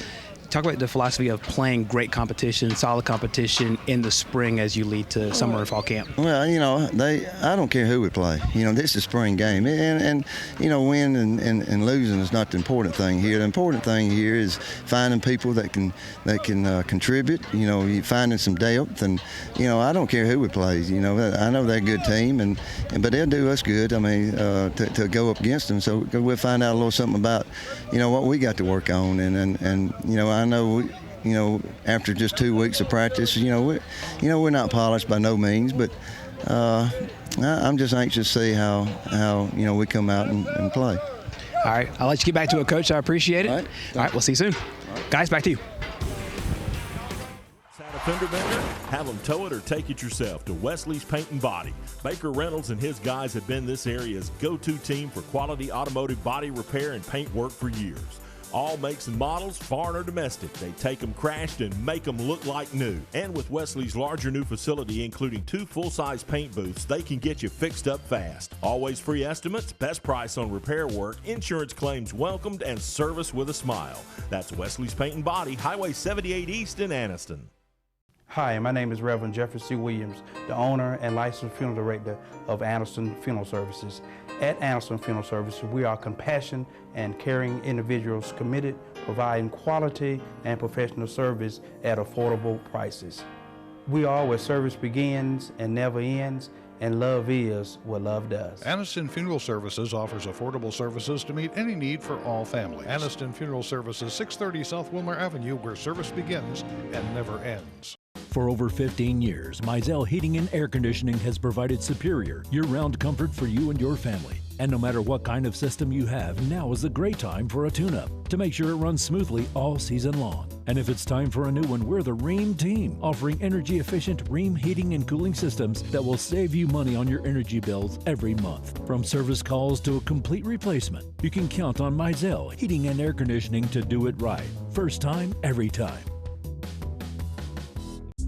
Talk about the philosophy of playing great competition, solid competition in the spring as you lead to summer and fall camp. Well, I don't care who we play. This is a spring game. And winning and losing is not the important thing here. The important thing here is finding people that can contribute, finding some depth. And, I don't care who we play. I know they're a good team, but they'll do us good, to go up against them. So we'll find out a little something about, what we got to work on. I know, after just 2 weeks of practice, we're not polished by no means, but I'm just anxious to see how we come out and play. All right, I'll let you get back to it, Coach. I appreciate it. All right, we'll see you soon. Guys, back to you. Had a fender bender? Have them tow it or take it yourself to Wesley's Paint and Body. Baker Reynolds and his guys have been this area's go-to team for quality automotive body repair and paint work for years. All makes and models, foreign or domestic. They take them crashed and make them look like new. And with Wesley's larger new facility, including 2 full-size paint booths, they can get you fixed up fast. Always free estimates, best price on repair work, insurance claims welcomed, and service with a smile. That's Wesley's Paint and Body, Highway 78 East in Anniston. Hi, my name is Reverend Jeffrey C. Williams, the owner and licensed funeral director of Anniston Funeral Services. At Anniston Funeral Services, we are compassionate and caring individuals committed providing quality and professional service at affordable prices. We are where service begins and never ends, and love is what love does. Anniston Funeral Services offers affordable services to meet any need for all families. Anniston Funeral Services, 630 South Wilmer Avenue, where service begins and never ends. For over 15 years, Mizell Heating and Air Conditioning has provided superior year-round comfort for you and your family. And no matter what kind of system you have, now is a great time for a tune-up to make sure it runs smoothly all season long. And if it's time for a new one, we're the Rheem team, offering energy-efficient Rheem heating and cooling systems that will save you money on your energy bills every month. From service calls to a complete replacement, you can count on Mizell Heating and Air Conditioning to do it right. First time, every time.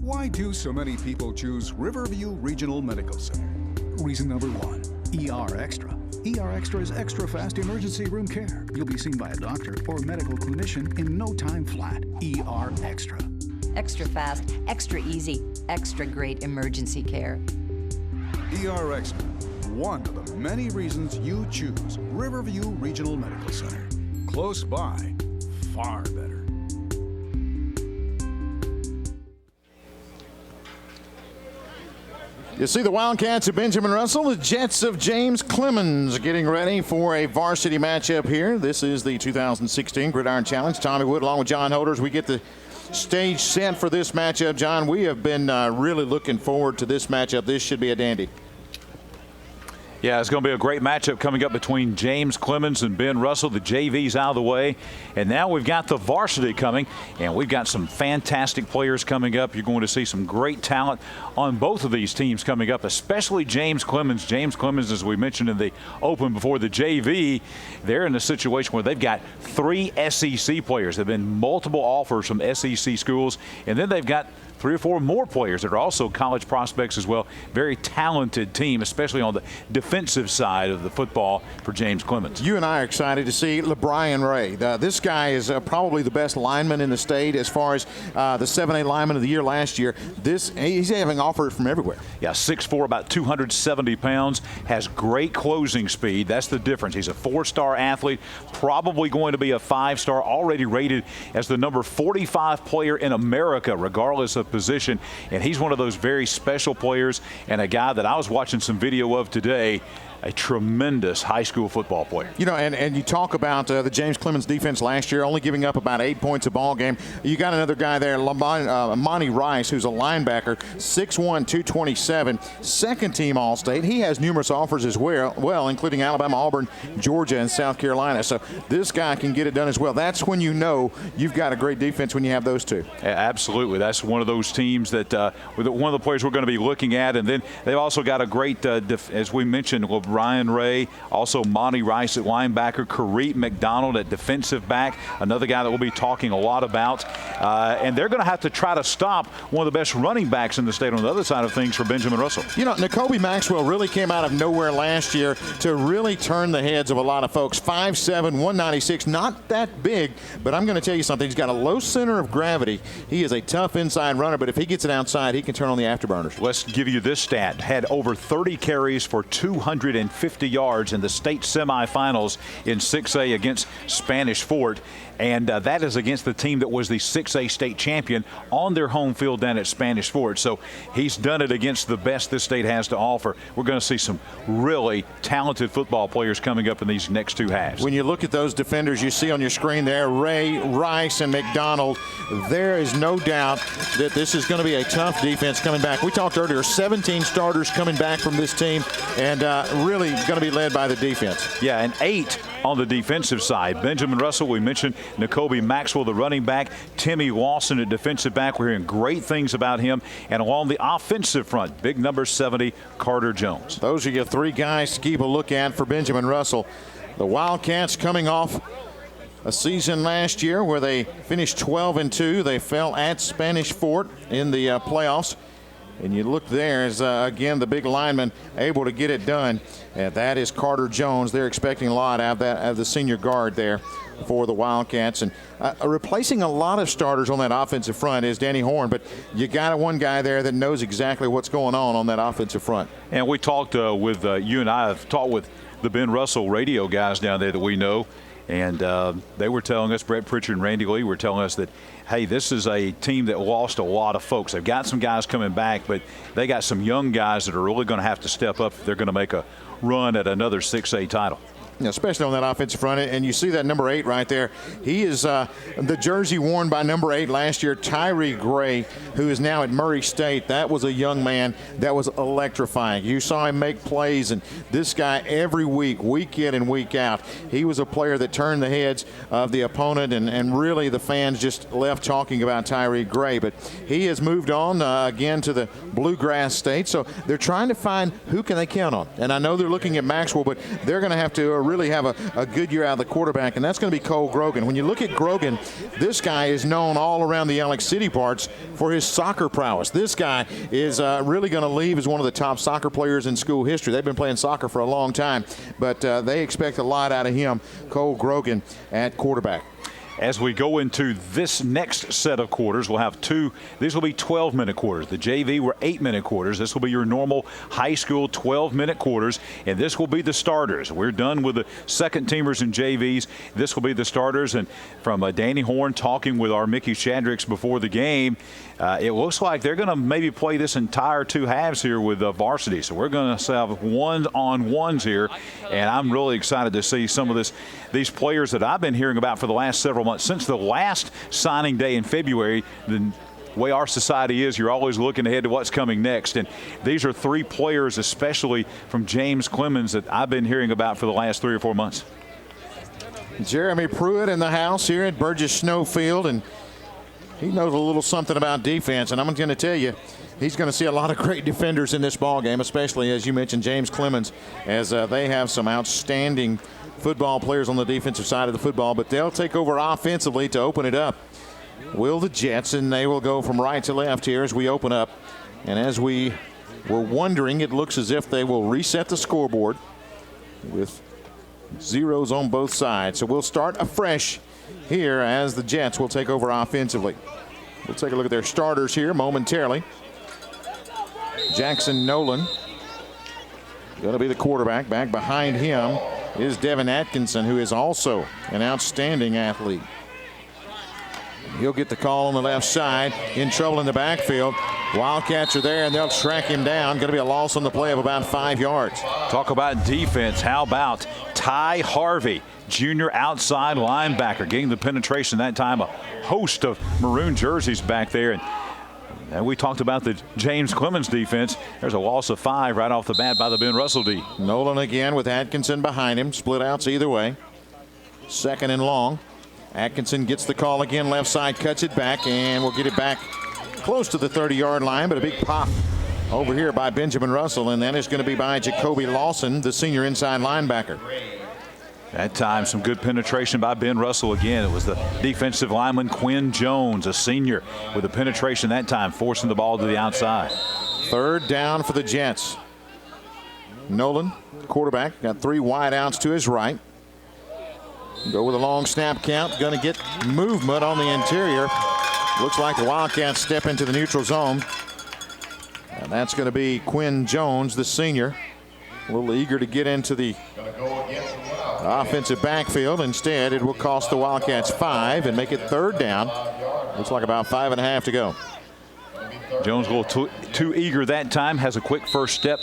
Why do so many people choose Riverview Regional Medical Center? Reason number 1, ER Extra. ER Extra is extra fast emergency room care. You'll be seen by a doctor or medical clinician in no time flat. ER Extra. Extra fast, extra easy, extra great emergency care. ER Extra. One of the many reasons you choose Riverview Regional Medical Center. Close by, far better. You see the Wildcats of Benjamin Russell, the Jets of James Clemens getting ready for a varsity matchup here. This is the 2016 Gridiron Challenge. Tommy Wood along with John Holders. We get the stage set for this matchup. John, we have been really looking forward to this matchup. This should be a dandy. Yeah, it's going to be a great matchup coming up between James Clemens and Ben Russell. The JV's out of the way, and now we've got the varsity coming, and we've got some fantastic players coming up. You're going to see some great talent on both of these teams coming up, especially James Clemens. James Clemens, as we mentioned in the open before the JV, they're in a situation where they've got 3 SEC players. There have been multiple offers from SEC schools, and then they've got 3 or 4 more players that are also college prospects as well. Very talented team, especially on the defensive side of the football for James Clemens. You and I are excited to see LeBrian Ray. This guy is probably the best lineman in the state as far as the 7A lineman of the year last year. He's having offers from everywhere. Yeah, 6'4", about 270 pounds, has great closing speed. That's the difference. He's a 4-star athlete, probably going to be a 5-star, already rated as the number 45 player in America, regardless of position, and he's one of those very special players and a guy that I was watching some video of today. A tremendous high school football player. You know, and you talk about the James Clemens defense last year, only giving up about 8 points a ball game. You got another guy there, Monty Rice, who's a linebacker, 6'1", 227, second-team All-State. He has numerous offers as well, including Alabama, Auburn, Georgia, and South Carolina. So this guy can get it done as well. That's when you know you've got a great defense, when you have those two. Absolutely. That's one of those teams that one of the players we're going to be looking at. And then they've also got a great, as we mentioned, Ryan Ray, also Monty Rice at linebacker, Kareem McDonald at defensive back, another guy that we'll be talking a lot about. And they're going to have to try to stop one of the best running backs in the state on the other side of things for Benjamin Russell. You know, N'Kobe Maxwell really came out of nowhere last year to really turn the heads of a lot of folks. 5'7", 196, not that big, but I'm going to tell you something. He's got a low center of gravity. He is a tough inside runner, but if he gets it outside, he can turn on the afterburners. Let's give you this stat. Had over 30 carries for 250 yards in the state semifinals in 6A against Spanish Fort. And that is against the team that was the 6A state champion on their home field down at Spanish Fort. So he's done it against the best this state has to offer. We're going to see some really talented football players coming up in these next 2 halves. When you look at those defenders you see on your screen there, Ray, Rice, and McDonald, there is no doubt that this is going to be a tough defense coming back. We talked earlier, 17 starters coming back from this team, and really going to be led by the defense. Yeah, and 8 on the defensive side. Benjamin Russell, we mentioned, N'Kobe Maxwell, the running back, Timmy Lawson, a defensive back. We're hearing great things about him. And along the offensive front, big number 70, Carter Jones. Those are your 3 guys to keep a look at for Benjamin Russell. The Wildcats coming off a season last year where they finished 12-2. They fell at Spanish Fort in the playoffs. And you look there as, again, the big lineman able to get it done. And that is Carter Jones. They're expecting a lot out of the senior guard there for the Wildcats. And replacing a lot of starters on that offensive front is Danny Horn. But you got one guy there that knows exactly what's going on that offensive front. And we talked with you and I have talked with the Ben Russell radio guys down there that we know. And they were telling us, Brett Pritchard and Randy Lee were telling us that, hey, this is a team that lost a lot of folks. They've got some guys coming back, but they got some young guys that are really going to have to step up if they're going to make a run at another 6A title. Especially on that offensive front. And you see that number 8 right there. He is the jersey worn by number 8 last year, Tyree Gray, who is now at Murray State. That was a young man that was electrifying. You saw him make plays, and this guy every week, week in and week out, he was a player that turned the heads of the opponent, and really the fans just left talking about Tyree Gray. But he has moved on again to the Bluegrass State, so they're trying to find who can they count on. And I know they're looking at Maxwell, but they're going to have to really have a good year out of the quarterback, and that's going to be Cole Grogan. When you look at Grogan, this guy is known all around the Alex City parts for his soccer prowess. This guy is really going to leave as one of the top soccer players in school history. They've been playing soccer for a long time, but they expect a lot out of him, Cole Grogan, at quarterback. As we go into this next set of quarters, we'll have 2. These will be 12-minute quarters. The JV were 8-minute quarters. This will be your normal high school 12-minute quarters, and this will be the starters. We're done with the second-teamers and JVs. This will be the starters. And from Danny Horn talking with our Mickey Shadricks before the game, it looks like they're going to maybe play this entire 2 halves here with varsity. So we're going to have one-on-ones here, and I'm really excited to see some of these players that I've been hearing about for the last several months. Since the last signing day in February, the way our society is, you're always looking ahead to what's coming next. And these are 3 players, especially from James Clemens, that I've been hearing about for the last 3 or 4 months. Jeremy Pruitt in the house here at Burgess Snowfield, and he knows a little something about defense. And I'm going to tell you, he's going to see a lot of great defenders in this ball game, especially, as you mentioned, James Clemens, as they have some outstanding football players on the defensive side of the football. But they'll take over offensively to open it up. Will the Jets, and they will go from right to left here as we open up. And as we were wondering, it looks as if they will reset the scoreboard with zeros on both sides. So we'll start afresh here as the Jets will take over offensively. We'll take a look at their starters here momentarily. Jackson Nolan going to be the quarterback. Back behind him is Devin Atkinson, who is also an outstanding athlete. He'll get the call on the left side. In trouble in the backfield. Wildcats are there, and they'll track him down. Going to be a loss on the play of about 5 yards. Talk about defense. How about Ty Harvey, junior outside linebacker, getting the penetration that time. A host of maroon jerseys back there. And we talked about the James Clemens defense. There's a loss of 5 right off the bat by the Ben Russell D. Nolan again with Atkinson behind him. Split outs either way. 2nd and long. Atkinson gets the call again. Left side, cuts it back, and we'll get it back close to the 30-yard line. But a big pop over here by Benjamin Russell, and that is going to be by Jacoby Lawson, the senior inside linebacker. That time, some good penetration by Ben Russell again. It was the defensive lineman Quinn Jones, a senior, with the penetration that time, forcing the ball to the outside. 3rd down for the Jets. Nolan, quarterback, got 3 wide outs to his right. Go with a long snap count. Going to get movement on the interior. Looks like the Wildcats step into the neutral zone. And that's going to be Quinn Jones, the senior. A little eager to get into the offensive backfield. Instead, it will cost the Wildcats 5 and make it 3rd down. Looks like about 5.5 to go. Jones a little too eager that time. Has a quick first step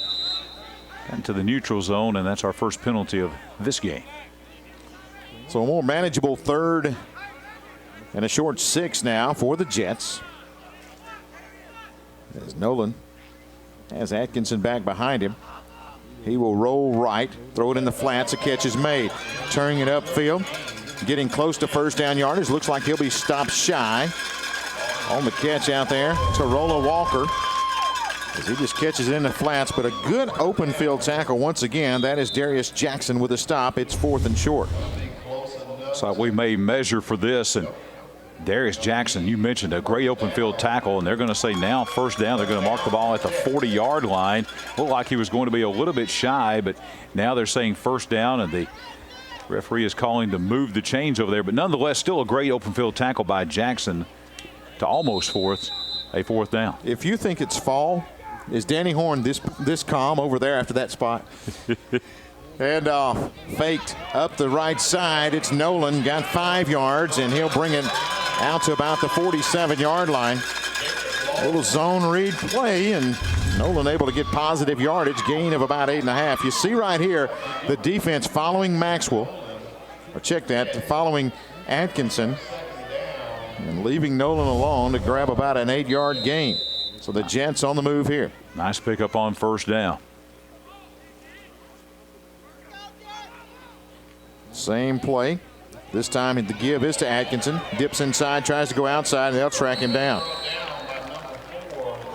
into the neutral zone, and that's our first penalty of this game. So a more manageable 3rd and a short 6 now for the Jets. As Nolan has Atkinson back behind him. He will roll right, throw it in the flats. A catch is made. Turning it upfield, getting close to 1st down yardage. Looks like he'll be stopped shy on the catch out there. Tarola Walker, as he just catches it in the flats, but a good open field tackle once again. That is Darius Jackson with a stop. It's 4th and short. So we may measure for this, and Darius Jackson, you mentioned a great open field tackle, and they're going to say now 1st down. They're going to mark the ball at the 40-yard line. Looked like he was going to be a little bit shy, but now they're saying 1st down, and the referee is calling to move the chains over there. But nonetheless, still a great open field tackle by Jackson to almost a 4th down. If you think it's fall, is Danny Horn this calm over there after that spot? Handoff faked up the right side. It's Nolan, got 5 yards, and he'll bring it out to about the 47-yard line. A little zone read play, and Nolan able to get positive yardage, gain of about 8.5. You see right here the defense following Maxwell, or check that, following Atkinson, and leaving Nolan alone to grab about an 8-yard gain. So the Jets on the move here. Nice pickup on 1st down. Same play. This time the give is to Atkinson. Dips inside, tries to go outside, and they'll track him down.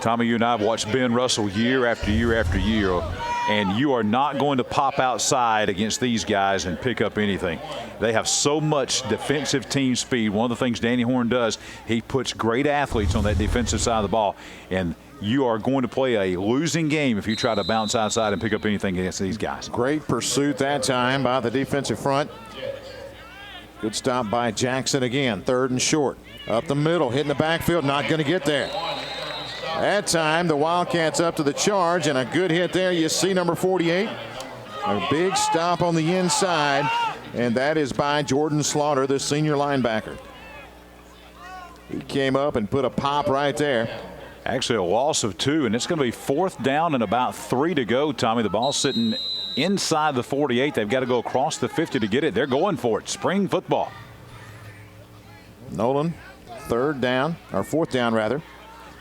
Tommy, you and I have watched Ben Russell year after year after year, and you are not going to pop outside against these guys and pick up anything. They have so much defensive team speed. One of the things Danny Horn does, he puts great athletes on that defensive side of the ball, and you are going to play a losing game if you try to bounce outside and pick up anything against these guys. Great pursuit that time by the defensive front. Good stop by Jackson again. 3rd and short. Up the middle, hitting the backfield, not going to get there. That time the Wildcats up to the charge, and a good hit there. You see number 48. A big stop on the inside, and that is by Jordan Slaughter, the senior linebacker. He came up and put a pop right there. Actually a loss of 2, and it's going to be 4th down and about 3 to go, Tommy. The ball's sitting inside the 48. They've got to go across the 50 to get it. They're going for it. Spring football. Nolan, 4th down rather.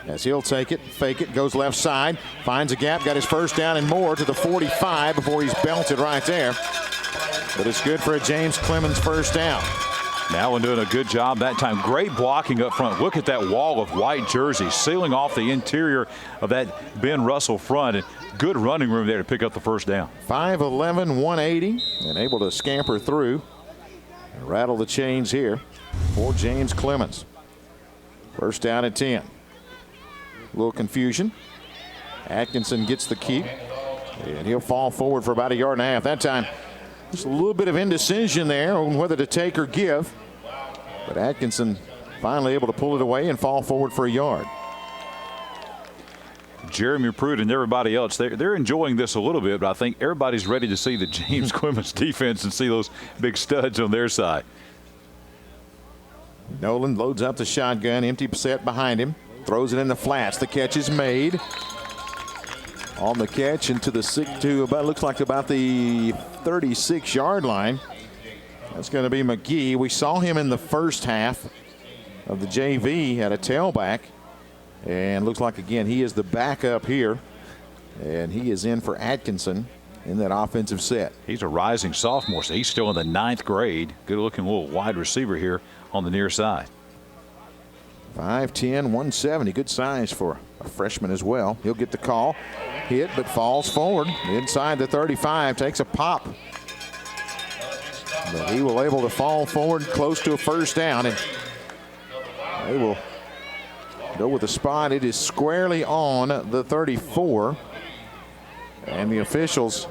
as he'll take it, fake it, goes left side, finds a gap, got his first down and more to the 45 before he's belted right there. But it's good for a James Clemens first down. Allen doing a good job that time. Great blocking up front. Look at that wall of white jerseys sealing off the interior of that Ben Russell front. And good running room there to pick up the first down. 5'11", 180, and able to scamper through and rattle the chains here for James Clemens. First down at 10. A little confusion. Atkinson gets the keep, and he'll fall forward for about 1.5 yards. That time, just a little bit of indecision there on whether to take or give. But Atkinson finally able to pull it away and fall forward for 1 yard. Jeremy Pruitt and everybody else, they're enjoying this a little bit, but I think everybody's ready to see the James Clemens defense and see those big studs on their side. Nolan loads up the shotgun, empty set behind him, throws it in the flats. The catch is made. On the catch into the looks like about the 36-yard line. That's going to be McGee. We saw him in the first half of the JV at a tailback. And looks like, again, he is the backup here. And he is in for Atkinson in that offensive set. He's a rising sophomore, so he's still in the 9th grade. Good-looking little wide receiver here on the near side. 5'10", 170. Good size for a freshman as well. He'll get the call. Hit, but falls forward inside the 35. Takes a pop. But he will able to fall forward close to a first down. And they will go with the spot. It is squarely on the 34. And the officials.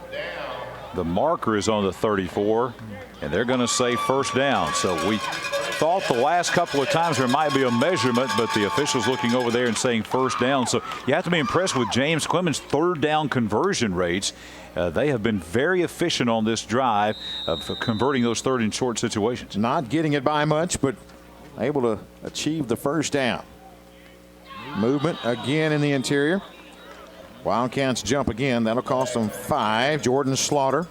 The marker is on the 34, and they're going to say first down. So we thought the last couple of times there might be a measurement, but the officials looking over there and saying first down. So you have to be impressed with James Clemens' third down conversion rates. They have been very efficient on this drive of converting those third and short situations. Not getting it by much, but able to achieve the first down. Movement again in the interior. Wildcats jump again. That'll cost them 5. Jordan Slaughter.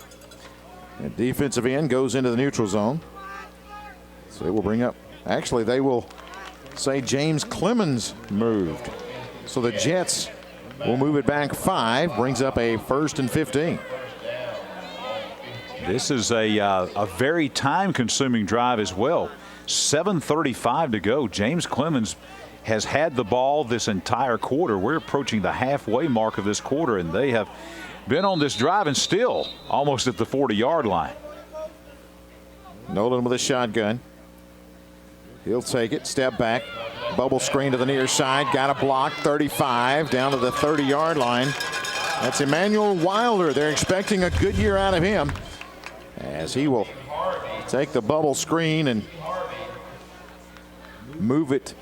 And defensive end goes into the neutral zone. So they will bring up, actually they will say James Clemens moved. So the Jets will move it back 5, brings up a 1st and 15. This is a very time-consuming drive as well. 7:35 to go. James Clemens has had the ball this entire quarter. We're approaching the halfway mark of this quarter, and they have been on this drive and still almost at the 40-yard line. Nolan with a shotgun. He'll take it, step back, bubble screen to the near side, got a block, 35, down to the 30-yard line. That's Emmanuel Wilder. They're expecting a good year out of him as he will take the bubble screen and move it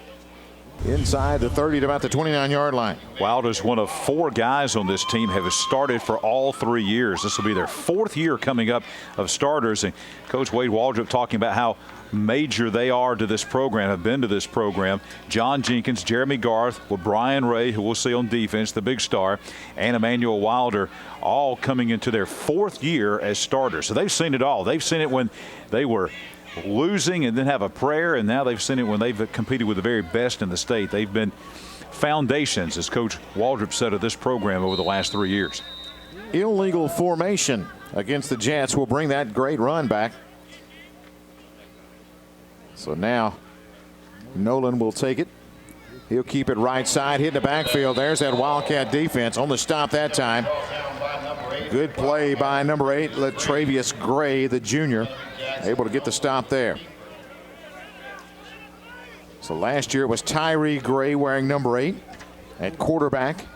inside the 30 to about the 29-yard line. Wilder's one of 4 guys on this team have started for all 3 years. This will be their 4th year coming up of starters. And Coach Wade Waldrop talking about how major they are to this program, have been to this program. John Jenkins, Jeremy Garth, with Brian Ray, who we'll see on defense, the big star, and Emmanuel Wilder, all coming into their 4th year as starters. So they've seen it all. They've seen it when they were losing and then have a prayer, and now they've seen it when they've competed with the very best in the state. They've been foundations, as Coach Waldrop said, of this program over the last 3 years. Illegal formation against the Jets will bring that great run back. So now Nolan will take it. He'll keep it right side, hit the backfield. There's that Wildcat defense on the stop that time. Good play by number 8, Latravius Gray, the junior, able to get the stop there. So last year it was Tyree Gray wearing number 8 at quarterback.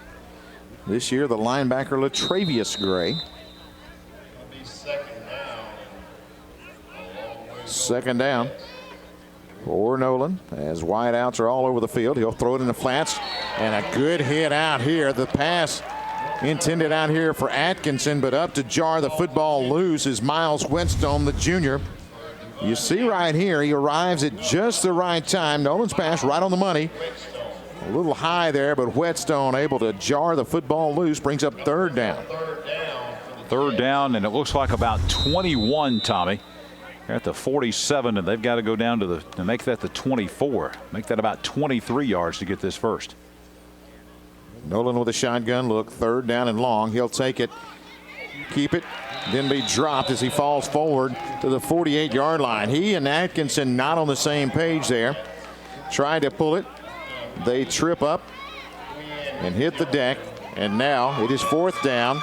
This year the linebacker Latravius Gray. Second down for Nolan as wideouts are all over the field. He'll throw it in the flats, and a good hit out here. The pass intended out here for Atkinson, but up to jar the football loose is Miles Whetstone, the junior. You see right here, he arrives at just the right time. Nolan's pass right on the money. A little high there, but Whetstone able to jar the football loose, brings up 3rd down. 3rd down, and it looks like about 21, Tommy. They're at the 47, and they've got to go down to make that the 24. Make that about 23 yards to get this first. Nolan with a shotgun look, 3rd down and long. He'll take it, keep it, then be dropped as he falls forward to the 48-yard line. He and Atkinson not on the same page there. Tried to pull it. They trip up and hit the deck, and now it is 4th down.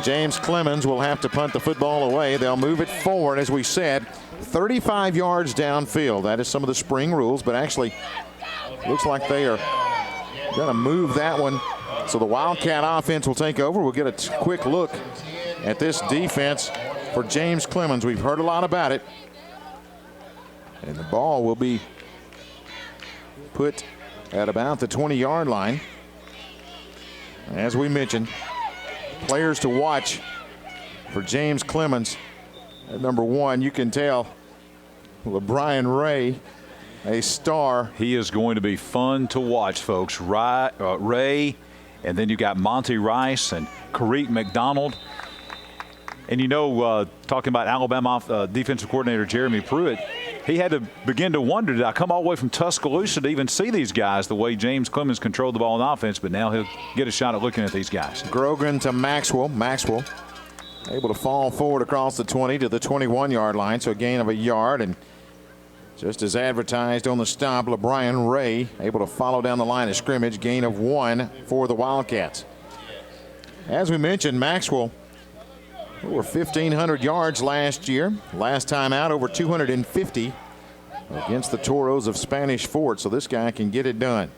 James Clemens will have to punt the football away. They'll move it forward, as we said, 35 yards downfield. That is some of the spring rules, but actually looks like they are going to move that one. So the Wildcat offense will take over. We'll get a quick look at this defense for James Clemens. We've heard a lot about it. And the ball will be put at about the 20-yard line. As we mentioned, players to watch for James Clemens. At number 1, you can tell LeBrian Ray, a star. He is going to be fun to watch, folks. Ray, and then you got Monty Rice and Kareem McDonald. And you know, talking about Alabama defensive coordinator Jeremy Pruitt, he had to begin to wonder, did I come all the way from Tuscaloosa to even see these guys the way James Clemens controlled the ball in offense? But now he'll get a shot at looking at these guys. Grogan to Maxwell. Maxwell able to fall forward across the 20 to the 21-yard line, so a gain of a yard. And just as advertised on the stop, LeBrian Ray able to follow down the line of scrimmage, gain of 1 for the Wildcats. As we mentioned, Maxwell over 1,500 yards last year. Last time out, over 250 against the Toros of Spanish Fort. So this guy can get it done.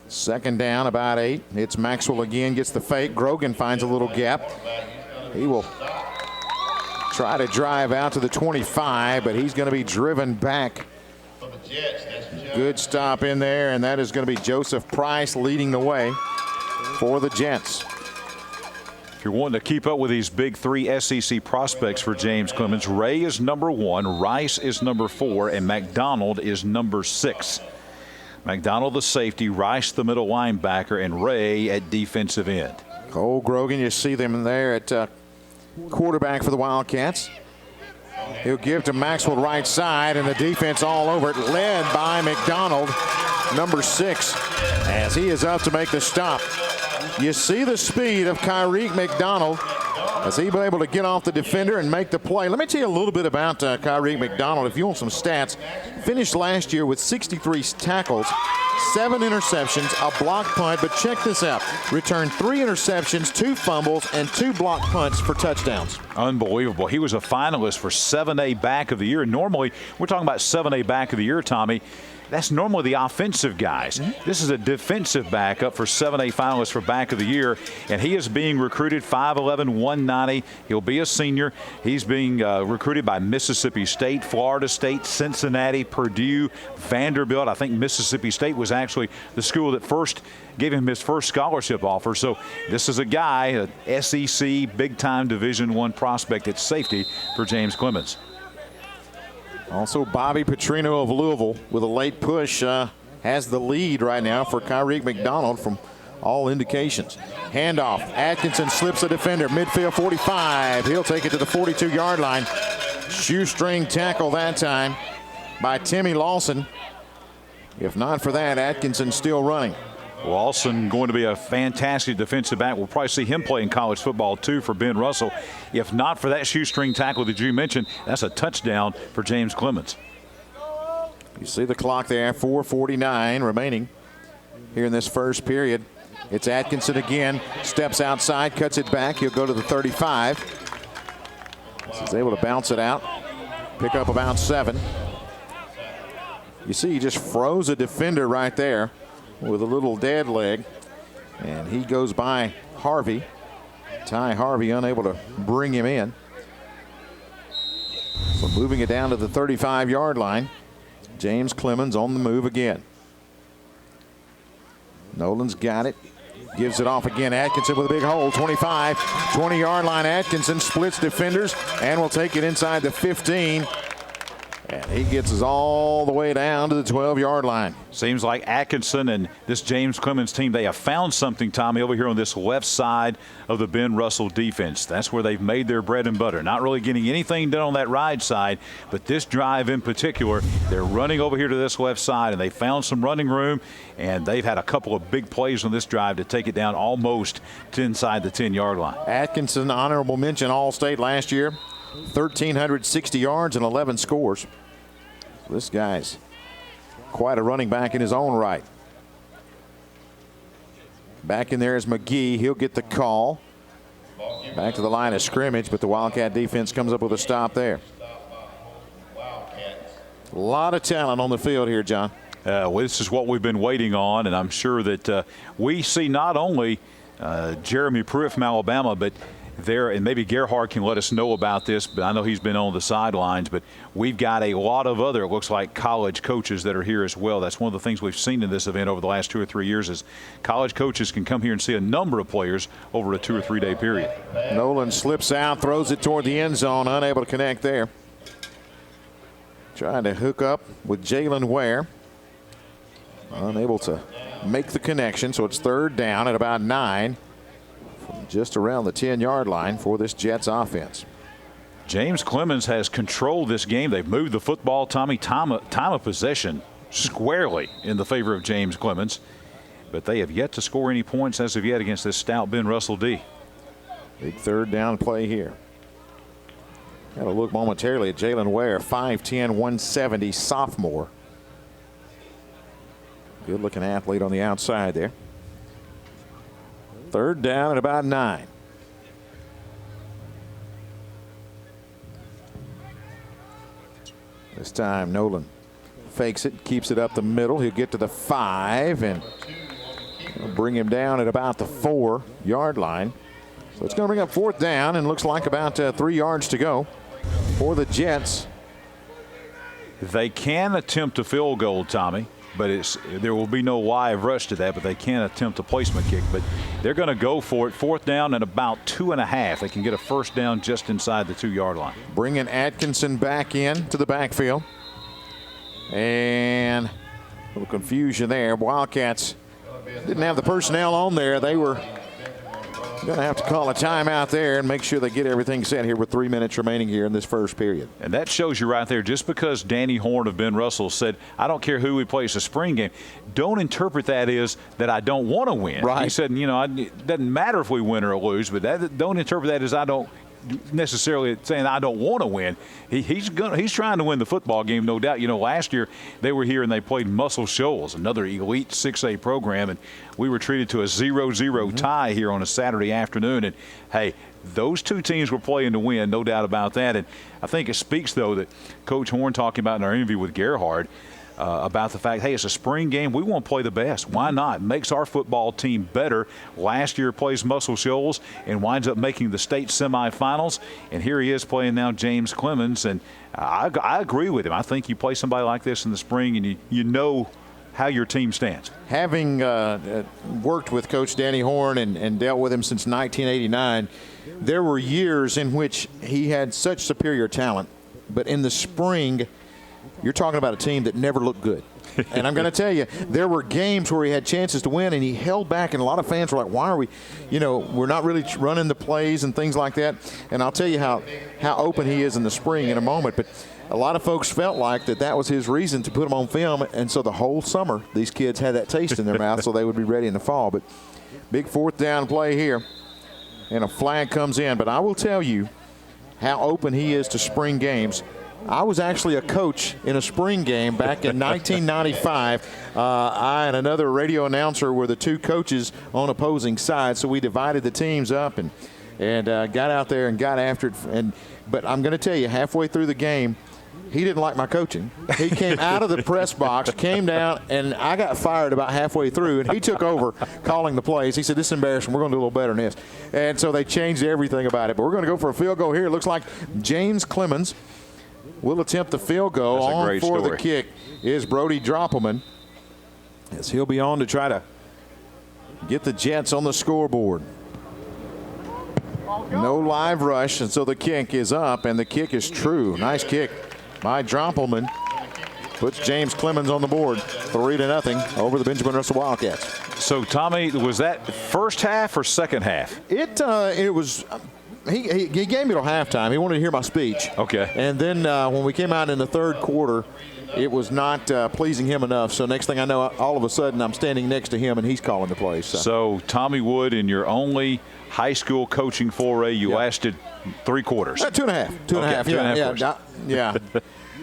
2nd down, about 8. It's Maxwell again, gets the fake. Grogan finds a little gap. He will try to drive out to the 25, but he's going to be driven back. Good stop in there, and that is going to be Joseph Price leading the way for the Jets. If you're wanting to keep up with these big 3 SEC prospects for James Clemens, Ray is number 1, Rice is number 4, and McDonald is number 6. McDonald the safety, Rice the middle linebacker, and Ray at defensive end. Cole Grogan, you see them there at quarterback for the Wildcats. He'll give to Maxwell right side, and the defense all over it, led by McDonald, number 6, as he is up to make the stop. You see the speed of Kyreek McDonald as he been able to get off the defender and make the play. Let me tell you a little bit about Kyreek McDonald. If you want some stats, finished last year with 63 tackles, 7 interceptions, a block punt, but check this out. Returned 3 interceptions, 2 fumbles, and 2 block punts for touchdowns. Unbelievable. He was a finalist for 7A Back of the Year. Normally, we're talking about 7A Back of the Year, Tommy. That's normally the offensive guys. This is a defensive back up for 7A finalists for Back of the Year, and he is being recruited 5'11", 190. He'll be a senior. He's being recruited by Mississippi State, Florida State, Cincinnati, Purdue, Vanderbilt. I think Mississippi State was actually the school that first gave him his first scholarship offer. So this is a guy, an SEC big-time Division I prospect at safety for James Clemens. Also, Bobby Petrino of Louisville with a late push has the lead right now for Kyreek McDonald from all indications. Handoff. Atkinson slips a defender. Midfield 45. He'll take it to the 42-yard line. Shoestring tackle that time by Timmy Lawson. If not for that, Atkinson still running. Lawson going to be a fantastic defensive back. We'll probably see him play in college football too for Ben Russell. If not for that shoestring tackle that you mentioned, that's a touchdown for James Clemens. You see the clock there, 4:49 remaining here in this first period. It's Atkinson again, steps outside, cuts it back. He'll go to the 35. He's able to bounce it out, pick up about 7. You see he just froze a defender right there with a little dead leg, and he goes by Harvey. Ty Harvey unable to bring him in. So moving it down to the 35-yard line. James Clemens on the move again. Nolan's got it. Gives it off again. Atkinson with a big hole. 25, 20-yard line. Atkinson splits defenders and will take it inside the 15 And he gets us all the way down to the 12-yard line. Seems like Atkinson and this James Clemens team, they have found something, Tommy, over here on this left side of the Ben Russell defense. That's where they've made their bread and butter. Not really getting anything done on that right side, but this drive in particular, they're running over here to this left side, and they found some running room, and they've had a couple of big plays on this drive to take it down almost to inside the 10-yard line. Atkinson, honorable mention All-State last year. 1,360 yards and 11 scores. This guy's quite a running back in his own right. Back in there is McGee. He'll get the call. Back to the line of scrimmage, but the Wildcat defense comes up with a stop there. A lot of talent on the field here, John. Well, this is what we've been waiting on, and I'm sure that we see not only Jeremy Pruitt from Alabama, but there, and maybe Gerhard can let us know about this, but I know he's been on the sidelines, but we've got a lot of other, it looks like, college coaches that are here as well. That's one of the things we've seen in this event over the last 2 or 3 years is college coaches can come here and see a number of players over a 2 or 3 day period. Nolan slips out, throws it toward the end zone, unable to connect there. Trying to hook up with Jalen Ware. Unable to make the connection, so it's 3rd down at about 9. Just around the 10-yard line for this Jets offense. James Clemens has controlled this game. They've moved the football, Tommy, time of possession squarely in the favor of James Clemens, but they have yet to score any points as of yet against this stout Ben Russell D. Big 3rd down play here. Got to look momentarily at Jalen Ware, 5'10", 170, sophomore. Good looking athlete on the outside there. 3rd down at about 9. This time Nolan fakes it, keeps it up the middle. He'll get to the 5 and bring him down at about the 4-yard line. So it's going to bring up 4th down and looks like about 3 yards to go for the Jets. They can attempt a field goal, Tommy, but there will be no live rush to that, but they can attempt a placement kick. But they're going to go for it. 4th down and about 2.5. They can get a 1st down just inside the 2-yard line. Bringing Atkinson back in to the backfield. And a little confusion there. Wildcats didn't have the personnel on there. They were going to have to call a timeout there and make sure they get everything set here with 3 minutes remaining here in this first period. And that shows you right there, just because Danny Horn of Ben Russell said, I don't care who we play, it's a spring game, don't interpret that as that I don't want to win. Right. He said, it doesn't matter if we win or lose, but don't interpret that as I don't necessarily saying I don't want to win. He's trying to win the football game, no doubt. Last year they were here and they played Muscle Shoals, another elite 6A program, and we were treated to a 0-0 tie here on a Saturday afternoon. And hey, those two teams were playing to win, no doubt about that. And I think it speaks, though, that Coach Horn talking about in our interview with Gerhard about the fact, hey, it's a spring game. We want to play the best. Why not? It makes our football team better. Last year plays Muscle Shoals and winds up making the state semifinals. And here he is playing now James Clemens. And I agree with him. I think you play somebody like this in the spring and you know how your team stands. Having worked with Coach Danny Horn and dealt with him since 1989, there were years in which he had such superior talent. But in the spring, you're talking about a team that never looked good. And I'm going to tell you, there were games where he had chances to win, and he held back, and a lot of fans were like, why are we, we're not really running the plays and things like that. And I'll tell you how open he is in the spring in a moment. But a lot of folks felt like that was his reason to put him on film, and so the whole summer these kids had that taste in their mouth so they would be ready in the fall. But big 4th down play here, and a flag comes in. But I will tell you how open he is to spring games. I was actually a coach in a spring game back in 1995. I and another radio announcer were the two coaches on opposing sides, so we divided the teams up and got out there and got after it. But I'm going to tell you, halfway through the game, he didn't like my coaching. He came out of the press box, came down, and I got fired about halfway through, and he took over calling the plays. He said, this is embarrassing. We're going to do a little better than this. And so they changed everything about it. But we're going to go for a field goal here. It looks like James Clemens will attempt the field goal. On for the kick is Brody Droppelman, as he'll be on to try to get the Jets on the scoreboard. No live rush, and so the kick is up, and the kick is true. Nice kick by Droppelman puts James Clemens on the board, 3-0 over the Benjamin Russell Wildcats. So, Tommy, was that first half or second half? It was. He gave me till halftime. He wanted to hear my speech. Okay. And then when we came out in the third quarter, it was not pleasing him enough. So next thing I know, all of a sudden I'm standing next to him and he's calling the plays. So Tommy Wood, in your only high school coaching foray, you lasted 3 quarters. 2.5. 2.5. Yeah.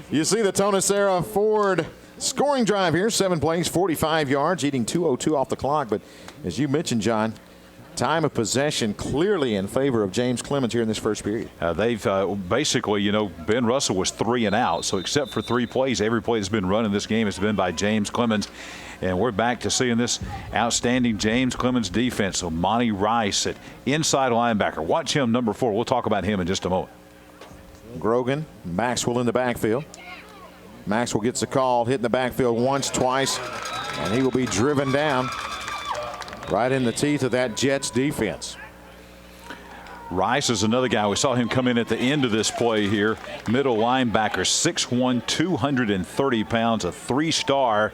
You see the Tonacera Ford scoring drive here. 7 plays, 45 yards, eating 2:02 off the clock. But as you mentioned, John, time of possession clearly in favor of James Clemens here in this first period. They've basically, Ben Russell was 3 and out. So except for 3 plays, every play that's been run in this game has been by James Clemens. And we're back to seeing this outstanding James Clemens defense. So Monty Rice at inside linebacker. Watch him, number 4. We'll talk about him in just a moment. Grogan, Maxwell in the backfield. Maxwell gets the call, hitting the backfield once, twice, and he will be driven down right in the teeth of that Jets defense. Rice is another guy. We saw him come in at the end of this play here. Middle linebacker, 6'1", 230 pounds, a 3-star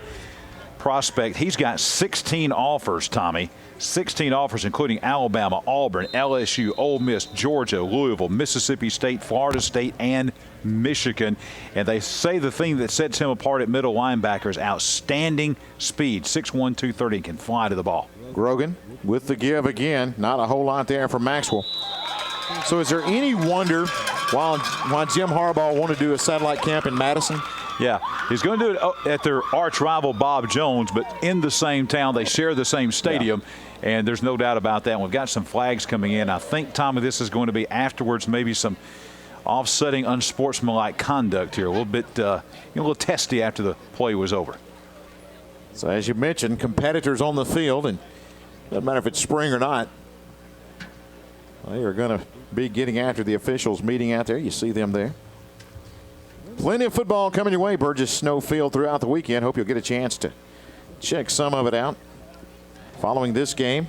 prospect. He's got 16 offers, Tommy. 16 offers, including Alabama, Auburn, LSU, Ole Miss, Georgia, Louisville, Mississippi State, Florida State, and Michigan. And they say the thing that sets him apart at middle linebacker is outstanding speed. 6'1", 230, can fly to the ball. Grogan with the give again. Not a whole lot there for Maxwell. So is there any wonder why Jim Harbaugh wanted to do a satellite camp in Madison? Yeah, he's going to do it at their arch rival Bob Jones, but in the same town. They share the same stadium, and there's no doubt about that. We've got some flags coming in. I think, Tommy, this is going to be afterwards, maybe some offsetting unsportsmanlike conduct here. A little bit, a little testy after the play was over. So as you mentioned, competitors on the field, and doesn't matter if it's spring or not, they are going to be getting after the officials meeting out there. You see them there. Plenty of football coming your way, Burgess Snowfield, throughout the weekend. Hope you'll get a chance to check some of it out. Following this game,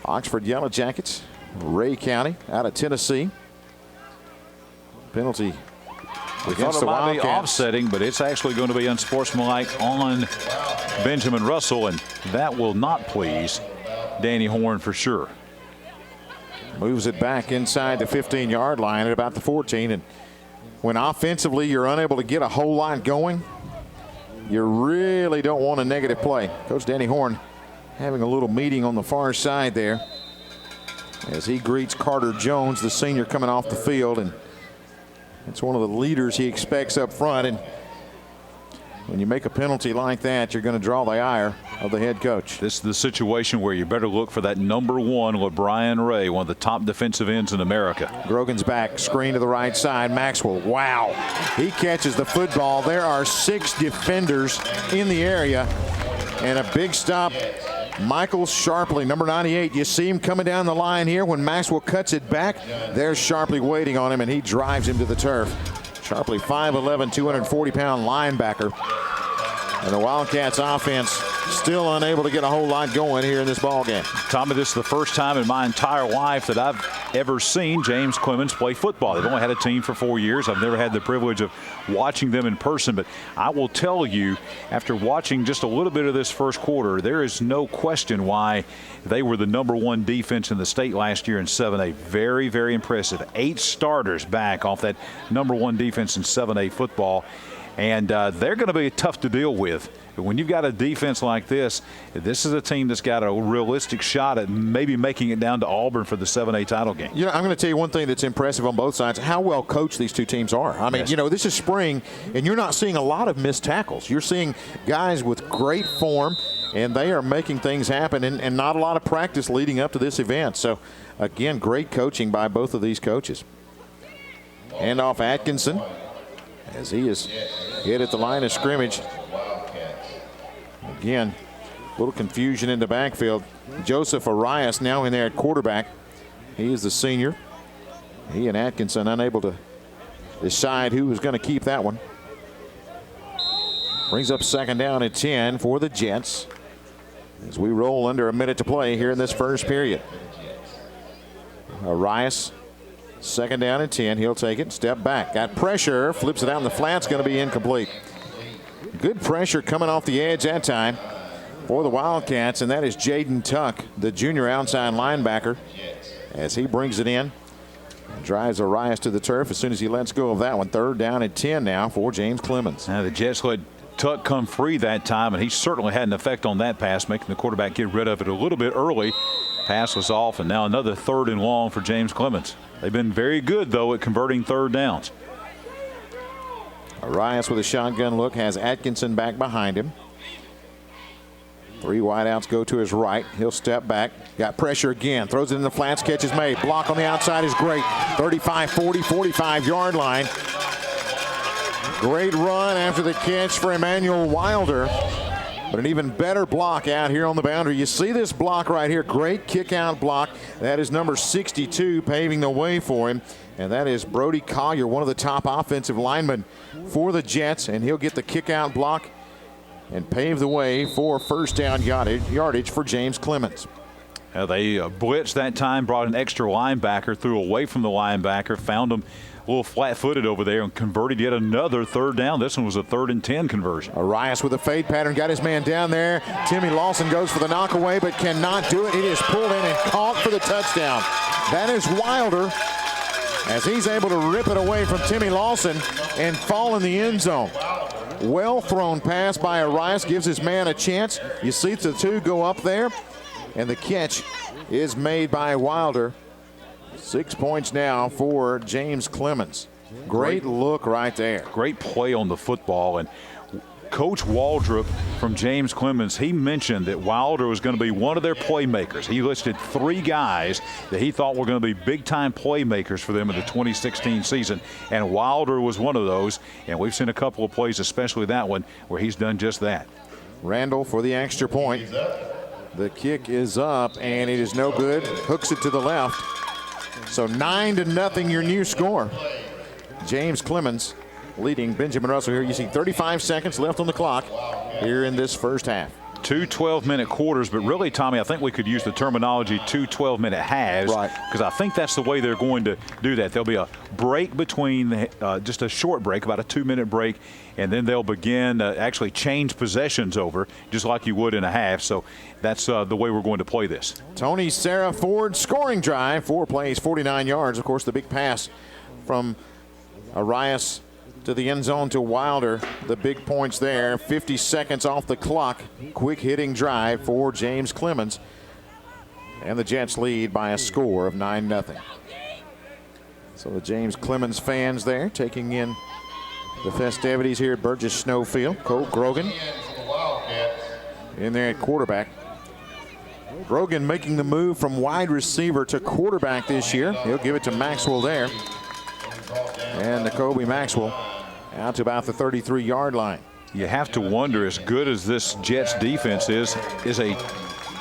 Oxford Yellow Jackets, Ray County out of Tennessee. Penalty against the Wildcats. Be offsetting, but it's actually going to be unsportsmanlike on Benjamin Russell, and that will not please Danny Horn for sure. Moves it back inside the 15-yard line at about the 14, and when offensively you're unable to get a whole lot going, you really don't want a negative play. Coach Danny Horn having a little meeting on the far side there as he greets Carter Jones, the senior, coming off the field, and it's one of the leaders he expects up front. And when you make a penalty like that, you're going to draw the ire of the head coach. This is the situation where you better look for that number 1, LeBrian Ray, one of the top defensive ends in America. Grogan's back, screen to the right side. Maxwell, wow. He catches the football. There are 6 defenders in the area. And a big stop. Michael Sharpley, number 98. You see him coming down the line here. When Maxwell cuts it back, there's Sharpley waiting on him, and he drives him to the turf. Sharpley, 5'11", 240-pound linebacker. And the Wildcats offense still unable to get a whole lot going here in this ball game. Tommy, this is the first time in my entire life that I've ever seen James Clemens play football. They've only had a team for 4 years. I've never had the privilege of watching them in person, but I will tell you, after watching just a little bit of this first quarter, there is no question why they were the number 1 defense in the state last year in 7A. Very, very impressive. 8 starters back off that number 1 defense in 7A football. And they're going to be tough to deal with. But when you've got a defense like this is a team that's got a realistic shot at maybe making it down to Auburn for the 7A title game. You know, I'm going to tell you one thing that's impressive on both sides, how well coached these two teams are. I mean, you know, this is spring, and you're not seeing a lot of missed tackles. You're seeing guys with great form, and they are making things happen, and not a lot of practice leading up to this event. So, again, great coaching by both of these coaches. Handoff Atkinson as he is hit at the line of scrimmage. Again, a little confusion in the backfield. Joseph Arias now in there at quarterback. He is the senior. He and Atkinson unable to decide who was going to keep that one. Brings up second down at 10 for the Jets as we roll under a minute to play here in this first period. Arias Second down and 10. He'll take it. Step back. Got pressure. Flips it out in the flat's going to be incomplete. Good pressure coming off the edge that time for the Wildcats, and that is Jaden Tuck, the junior outside linebacker, as he brings it in. Drives Arias to the turf as soon as he lets go of that one. Third down and 10 now for James Clemens. Now the Jets let Tuck come free that time, and he certainly had an effect on that pass, making the quarterback get rid of it a little bit early. Pass was off, and now another 3rd and long for James Clemens. They've been very good, though, at converting third downs. Arias with a shotgun look has Atkinson back behind him. 3 wideouts go to his right. He'll step back. Got pressure again. Throws it in the flats. Catch is made. Block on the outside is great. 35, 40, 45-yard line. Great run after the catch for Emmanuel Wilder. But an even better block out here on the boundary. You see this block right here. Great kick-out block. That is number 62 paving the way for him. And that is Brody Collier, one of the top offensive linemen for the Jets. And he'll get the kick-out block and pave the way for first down yardage for James Clemens. They blitzed that time, brought an extra linebacker, threw away from the linebacker, found him a little flat-footed over there, and converted yet another third down. This one was a 3rd and 10 conversion. Arias with a fade pattern, got his man down there. Timmy Lawson goes for the knockaway, but cannot do it. It is pulled in and caught for the touchdown. That is Wilder, as he's able to rip it away from Timmy Lawson and fall in the end zone. Well thrown pass by Arias, gives his man a chance. You see the 2 go up there, and the catch is made by Wilder. 6 points now for James Clemens. Great look right there. Great play on the football. And Coach Waldrop from James Clemens, he mentioned that Wilder was going to be one of their playmakers. He listed 3 guys that he thought were going to be big-time playmakers for them in the 2016 season, and Wilder was one of those. And we've seen a couple of plays, especially that one, where he's done just that. Randall for the extra point. The kick is up, and it is no good. Hooks it to the left. So 9-0 your new score. James Clemens leading Benjamin Russell here. You see 35 seconds left on the clock here in this first half. 2 12-minute quarters, but really, Tommy, I think we could use the terminology 2 12-minute halves, right? Because I think that's the way they're going to do that. There'll be a break between, just a short break, about a 2-minute break, and then they'll begin actually change possessions over, just like you would in a half. So that's the way we're going to play this. Tony Sarah Ford scoring drive, 4 plays, 49 yards. Of course, the big pass from Arias to the end zone to Wilder. The big points there. 50 seconds off the clock. Quick hitting drive for James Clemens. And the Jets lead by a score of 9-0. So the James Clemens fans there taking in the festivities here at Burgess Snowfield. Cole Grogan in there at quarterback. Grogan making the move from wide receiver to quarterback this year. He'll give it to Maxwell there. And Nakobe Maxwell out to about the 33-yard line. You have to wonder, as good as this Jets defense is a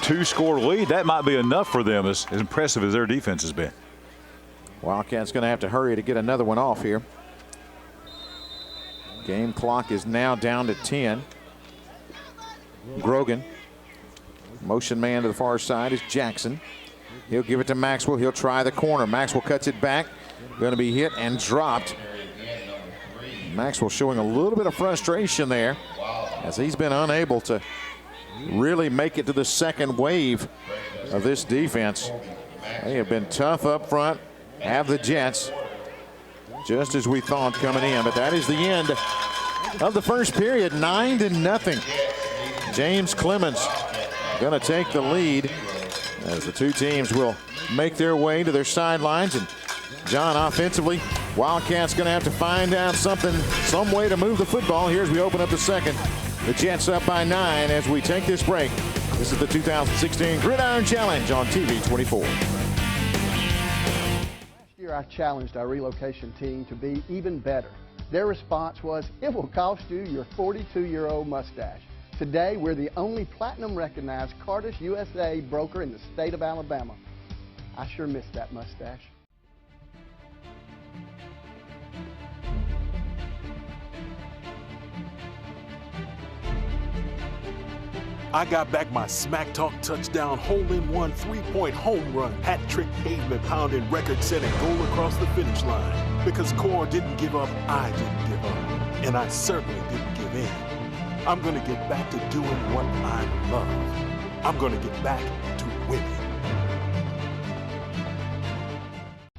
2-score lead, that might be enough for them, as impressive as their defense has been. Wildcats going to have to hurry to get another one off here. Game clock is now down to 10. Grogan. Motion man to the far side is Jackson. He'll give it to Maxwell. He'll try the corner. Maxwell cuts it back. Going to be hit and dropped. Maxwell showing a little bit of frustration there, as he's been unable to really make it to the second wave of this defense. They have been tough up front, have the Jets, just as we thought coming in. But that is the end of the first period, 9-0. James Clemens going to take the lead as the two teams will make their way to their sidelines. And John, offensively, Wildcats going to have to find out some way to move the football here as we open up the second. The Jets up by 9 as we take this break. This is the 2016 Gridiron Challenge on TV24. Last year, I challenged our relocation team to be even better. Their response was, it will cost you your 42-year-old mustache. Today, we're the only platinum-recognized Carter's USA broker in the state of Alabama. I sure miss that mustache. I got back my smack talk touchdown, hole-in-one, three-point home run, hat trick, pavement pounding, record-setting goal across the finish line. Because Core didn't give up, I didn't give up, and I certainly didn't give in. I'm gonna get back to doing what I love. I'm gonna get back to winning.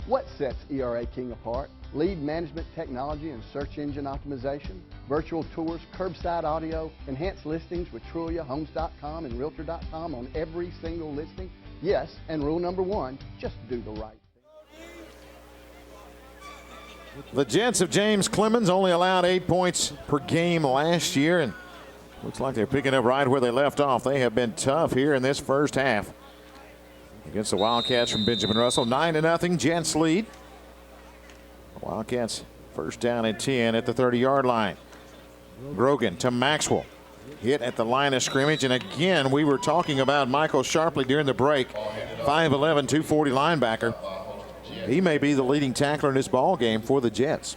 What sets ERA King apart? Lead management technology and search engine optimization, virtual tours, curbside audio, enhanced listings with Trulia, Homes.com, and Realtor.com on every single listing. Yes, and rule number one, just do the right thing. The Jets of James Clemens only allowed 8 points per game last year, and looks like they're picking up right where they left off. They have been tough here in this first half against the Wildcats from Benjamin Russell. 9-0 Jets lead. Wildcats first down and 10 at the 30-yard line. Grogan to Maxwell. Hit at the line of scrimmage. And again, we were talking about Michael Sharpley during the break. 5'11", 240 linebacker. He may be the leading tackler in this ball game for the Jets.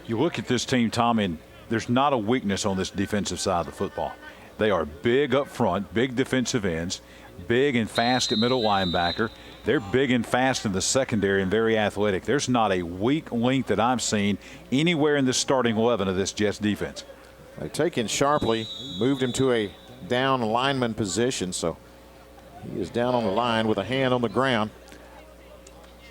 You look at this team, Tom, and there's not a weakness on this defensive side of the football. They are big up front, big defensive ends, big and fast at middle linebacker. They're big and fast in the secondary and very athletic. There's not a weak link that I've seen anywhere in the starting 11 of this Jets defense. They take in Sharpley, moved him to a down lineman position, so he is down on the line with a hand on the ground.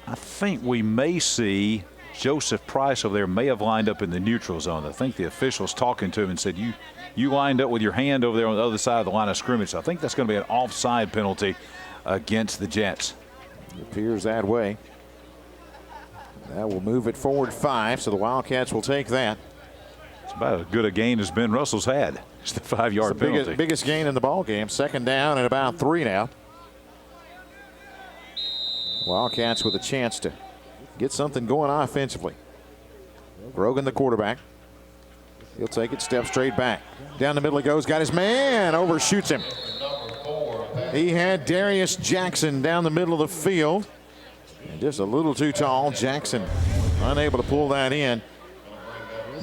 I think we may see Joseph Price over there may have lined up in the neutral zone. I think the officials talking to him and said, you lined up with your hand over there on the other side of the line of scrimmage. So I think that's going to be an offside penalty against the Jets. It appears that way. That will move it forward 5, so the Wildcats will take that. It's about as good a gain as Ben Russell's had. It's the 5-yard penalty. Biggest gain in the ball game. Second down and about 3 now. Wildcats with a chance to get something going offensively. Grogan, the quarterback. He'll take it, step straight back. Down the middle he goes, got his man, overshoots him. He had Darius Jackson down the middle of the field. And just a little too tall. Jackson unable to pull that in.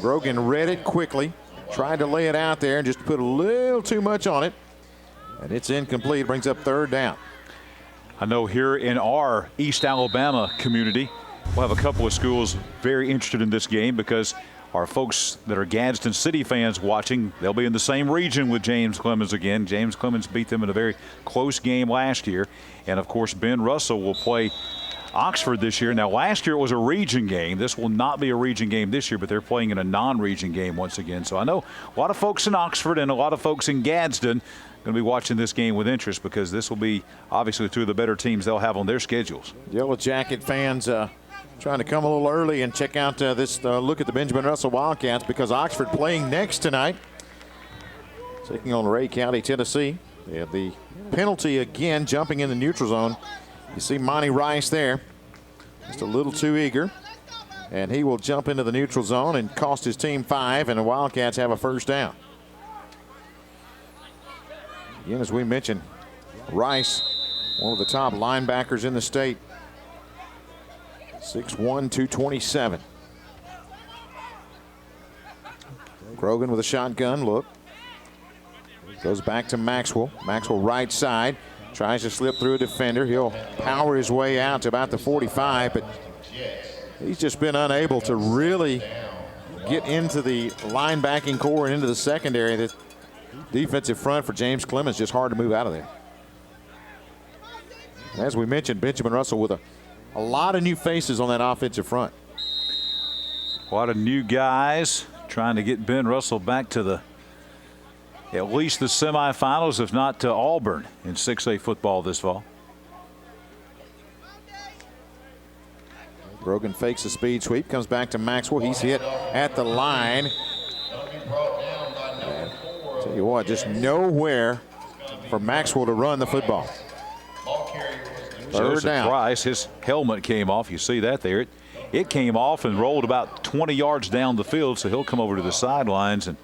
Grogan read it quickly, tried to lay it out there and just put a little too much on it. And it's incomplete, brings up third down. I know here in our East Alabama community, we'll have a couple of schools very interested in this game because our folks that are Gadsden City fans watching, they'll be in the same region with James Clemens again. James Clemens beat them in a very close game last year. And, of course, Ben Russell will play Oxford this year. Now, last year it was a region game. This will not be a region game this year, but they're playing in a non-region game once again. So I know a lot of folks in Oxford and a lot of folks in Gadsden going to be watching this game with interest because this will be obviously two of the better teams they'll have on their schedules. Yellow Jacket fans trying to come a little early and check out this look at the Benjamin Russell Wildcats because Oxford playing next tonight, taking on Ray County, Tennessee. They have the penalty again, jumping in the neutral zone. You see Monty Rice there, just a little too eager, and he will jump into the neutral zone and cost his team 5, and the Wildcats have a first down. Again, as we mentioned, Rice, one of the top linebackers in the state. 6'1", 227. Grogan with a shotgun look. Goes back to Maxwell. Maxwell right side. Tries to slip through a defender. He'll power his way out to about the 45, but he's just been unable to really get into the linebacking core and into the secondary. The defensive front for James Clemens just hard to move out of there. As we mentioned, Benjamin Russell with a lot of new faces on that offensive front. A lot of new guys trying to get Ben Russell back to at least the semifinals, if not to Auburn in 6A football this fall. Grogan fakes a speed sweep, comes back to Maxwell. He's hit at the line. And tell you what, just nowhere for Maxwell to run the football. Third down. Price, his helmet came off. You see that there. It came off and rolled about 20 yards down the field, so he'll come over to the sidelines and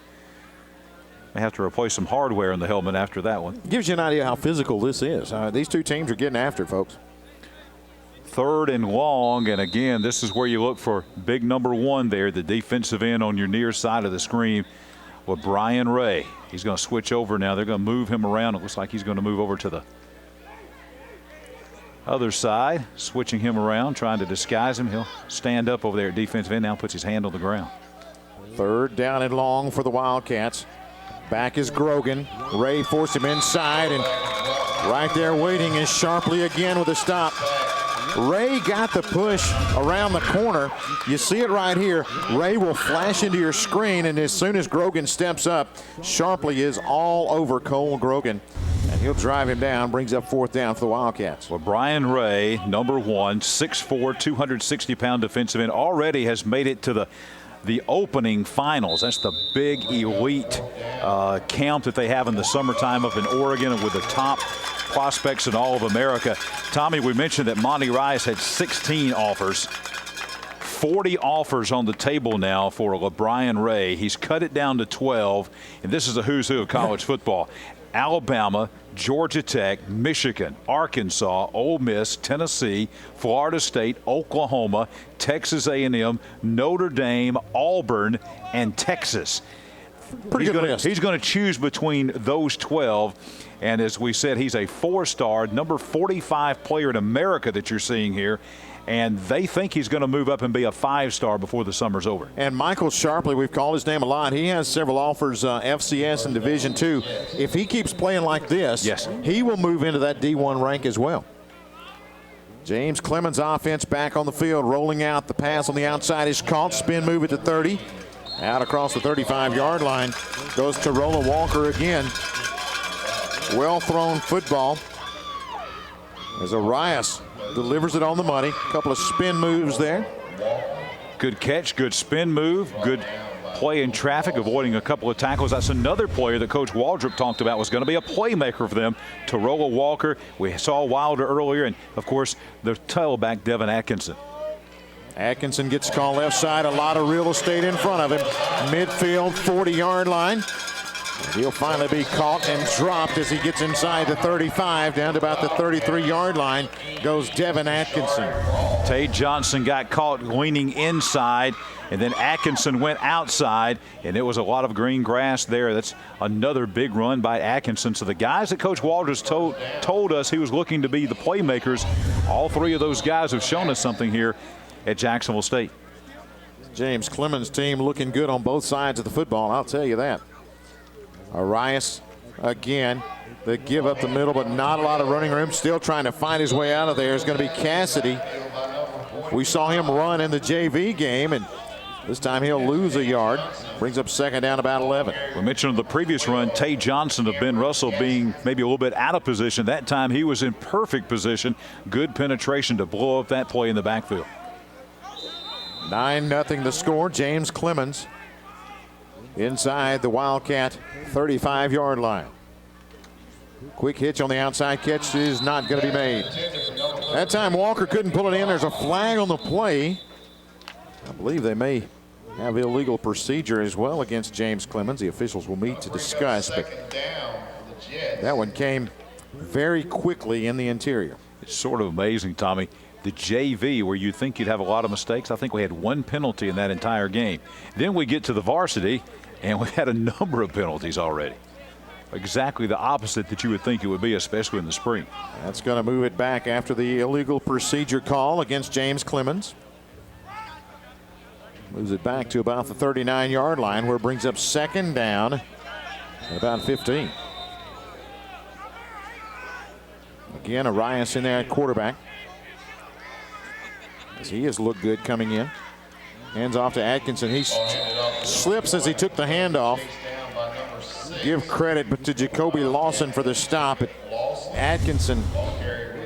may have to replace some hardware in the helmet after that one. Gives you an idea how physical this is. These two teams are getting after it, folks. Third and long, and again, this is where you look for big number 1 there, the defensive end on your near side of the screen. with Brian Ray. He's going to switch over now. They're going to move him around. It looks like he's going to move over to the other side, switching him around, trying to disguise him. He'll stand up over there at defensive end now, puts his hand on the ground. 3rd down and long for the Wildcats. Back is Grogan. Ray forced him inside, and right there waiting is Sharpley again with a stop. Ray got the push around the corner. You see it right here. Ray will flash into your screen, and as soon as Grogan steps up, Sharpley is all over Cole Grogan, and he'll drive him down, brings up 4th down for the Wildcats. Well, Brian Ray, number 1, 6'4", 260-pound defensive end, already has made it to the opening finals. That's the big elite camp that they have in the summertime up in Oregon, and with the top prospects in all of America. Tommy, we mentioned that Monty Rice had 16 offers. 40 offers on the table now for LeBrian Ray. He's cut it down to 12, and this is a who's who of college football. Alabama, Georgia Tech, Michigan, Arkansas, Ole Miss, Tennessee, Florida State, Oklahoma, Texas A&M, Notre Dame, Auburn, and Texas. Pretty good list. He's going to choose between those 12. And as we said, he's a 4-star, number 45 player in America that you're seeing here. And they think he's going to move up and be a 5-star before the summer's over. And Michael Sharpley, we've called his name a lot. He has several offers, FCS and Division II. If he keeps playing like this, yes, he will move into that D1 rank as well. James Clemens offense back on the field, rolling out. The pass on the outside is caught. Spin move at the 30. Out across the 35-yard line goes to Rolla Walker again. Well thrown football as Arias delivers it on the money. A couple of spin moves there. Good catch, good spin move, good play in traffic, avoiding a couple of tackles. That's another player that Coach Waldrop talked about was going to be a playmaker for them. Tarola Walker, we saw Wilder earlier, and of course the tailback Devin Atkinson. Atkinson gets called left side, a lot of real estate in front of him. Midfield, 40-yard line. He'll finally be caught and dropped as he gets inside the 35, down to about the 33-yard line goes Devin Atkinson. Tay Johnson got caught leaning inside, and then Atkinson went outside, and it was a lot of green grass there. That's another big run by Atkinson. So the guys that Coach Walters told us he was looking to be the playmakers, all 3 of those guys have shown us something here at Jacksonville State. James Clemens' team looking good on both sides of the football, I'll tell you that. Arias again, the give up the middle, but not a lot of running room. Still trying to find his way out of there is going to be Cassidy. We saw him run in the JV game, and this time he'll lose a yard. Brings up 2nd down, about 11. We mentioned on the previous run, Tay Johnson of Ben Russell being maybe a little bit out of position. That time he was in perfect position. Good penetration to blow up that play in the backfield. 9-0 the score. James Clemens inside the Wildcat 35-yard line. Quick hitch on the outside catch is not going to be made. That time Walker couldn't pull it in. There's a flag on the play. I believe they may have illegal procedure as well against James Clemens. The officials will meet to discuss, but that one came very quickly in the interior. It's sort of amazing, Tommy. The JV, where you think you'd have a lot of mistakes, I think we had 1 penalty in that entire game. Then we get to the varsity, and we had a number of penalties already. Exactly the opposite that you would think it would be, especially in the spring. That's going to move it back after the illegal procedure call against James Clemens. Moves it back to about the 39-yard line, where it brings up 2nd down at about 15. Again, Arias in there at quarterback, as he has looked good coming in. Hands off to Atkinson. He slips as he took the handoff. Give credit to Jacoby Lawson for the stop. But Atkinson,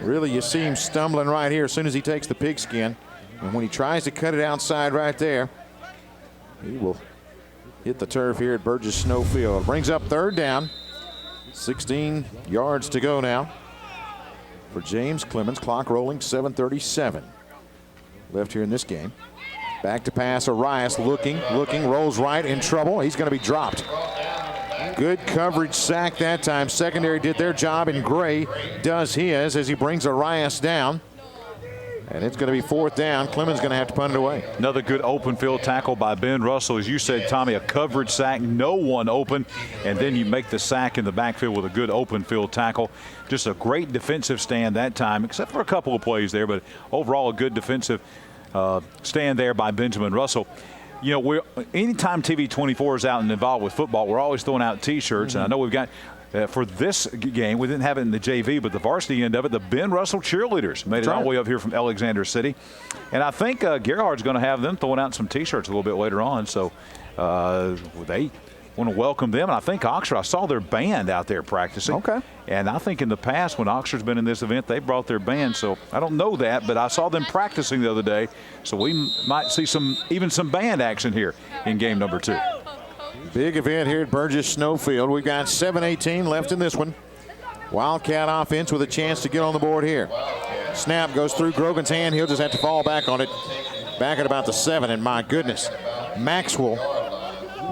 really, you see him stumbling right here as soon as he takes the pigskin. And when he tries to cut it outside right there, he will hit the turf here at Burgess Snowfield. Brings up 3rd down. 16 yards to go now for James Clemens. Clock rolling, 7:37 left here in this game. Back to pass, Arias looking, rolls right, in trouble. He's going to be dropped. Good coverage sack that time. Secondary did their job, and Gray does his as he brings Arias down And it's going to be 4th down. Clemens going to have to punt it away. Another good open field tackle by Ben Russell. As you said, Tommy, a coverage sack, no one open, and then you make the sack in the backfield with a good open field tackle. Just a great defensive stand that time, except for a couple of plays there, but overall a good defensive stand there by Benjamin Russell. You know, anytime TV24 is out and involved with football, we're always throwing out T-shirts, and I know we've got for this game, we didn't have it in the JV, but the varsity end of it, the Ben Russell cheerleaders made it all the way up here from Alexander City. And I think Gerhard's going to have them throwing out some T-shirts a little bit later on. So they want to welcome them. And I think Oxford, I saw their band out there practicing. Okay. And I think in the past when Oxford's been in this event, they brought their band. So I don't know that, but I saw them practicing the other day. So we might see even some band action here in game number 2. Big event here at Burgess Snowfield. We've got 7:18 left in this one. Wildcat offense with a chance to get on the board here. Snap goes through Grogan's hand. He'll just have to fall back on it. Back at about the 7, and my goodness, Maxwell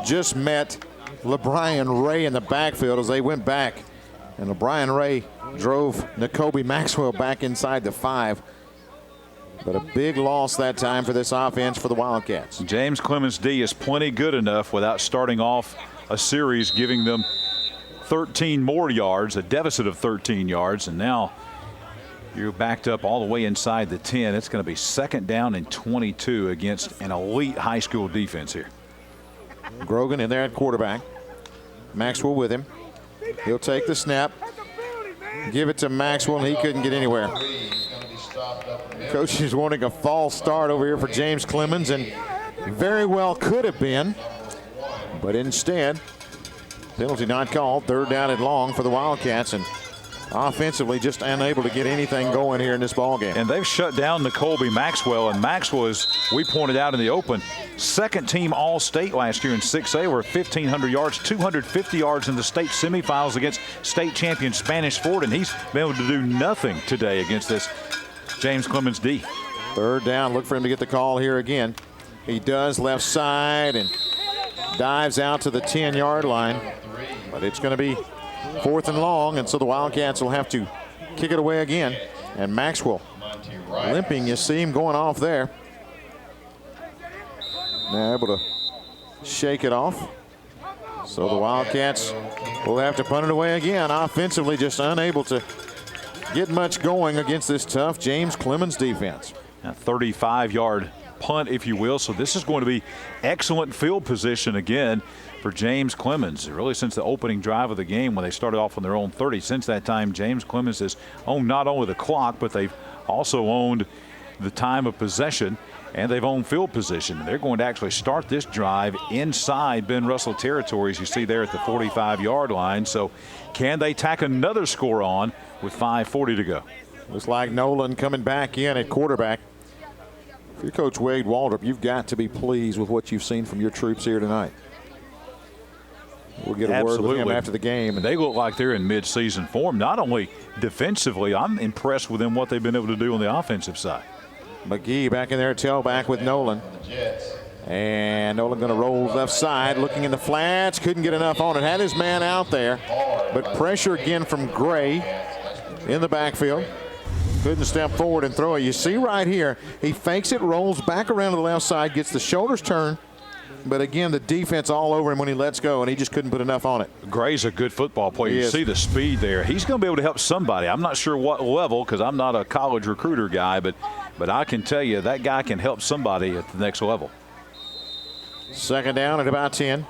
just met LeBrian Ray in the backfield as they went back. And LeBrian Ray drove Nakobe Maxwell back inside the 5. But a big loss that time for this offense for the Wildcats. James Clemens D is plenty good enough without starting off a series, giving them 13 more yards, a deficit of 13 yards. And now you're backed up all the way inside the 10. It's going to be 2nd down and 22 against an elite high school defense here. Grogan in there at quarterback. Maxwell with him. He'll take the snap. Give it to Maxwell, and he couldn't get anywhere. Coach is wanting a false start over here for James Clemens, and very well could have been, but instead, penalty not called. 3rd down and long for the Wildcats, and offensively just unable to get anything going here in this ball game. And they've shut down Nakobe Maxwell, and Maxwell is, we pointed out in the open, 2nd team All-State last year in 6A, over 1,500 yards, 250 yards in the state semifinals against state champion Spanish Fort, and he's been able to do nothing today against this James Clemens D. 3rd down, look for him to get the call here again. He does, left side, and dives out to the 10-yard line. But it's going to be 4th and long, and so the Wildcats will have to kick it away again. And Maxwell limping, you see him going off there. Now able to shake it off. So the Wildcats will have to punt it away again. Offensively just unable to get much going against this tough James Clemens defense. A 35-yard punt, if you will. So this is going to be excellent field position again for James Clemens. Really since the opening drive of the game when they started off on their own 30. Since that time, James Clemens has owned not only the clock, but they've also owned the time of possession, and they've owned field position. They're going to actually start this drive inside Ben Russell territory, as you see there at the 45-yard line. So can they tack another score on with 5:40 to go? Looks like Nolan coming back in at quarterback. If you're Coach Wade Waldrop, you've got to be pleased with what you've seen from your troops here tonight. We'll get a word with him after the game. And they look like they're in mid-season form. Not only defensively, I'm impressed with them what they've been able to do on the offensive side. McGee back in there, tailback with Nolan. And Nolan going to roll left side, looking in the flats. Couldn't get enough on it. Had his man out there. But pressure again from Gray in the backfield. Couldn't step forward and throw it. You see right here, he fakes it, rolls back around to the left side, gets the shoulders turned. But again, the defense all over him when he lets go, and he just couldn't put enough on it. Gray's a good football player. You see the speed there. He's going to be able to help somebody. I'm not sure what level, because I'm not a college recruiter guy, but I can tell you that guy can help somebody at the next level. 2nd down at about 10.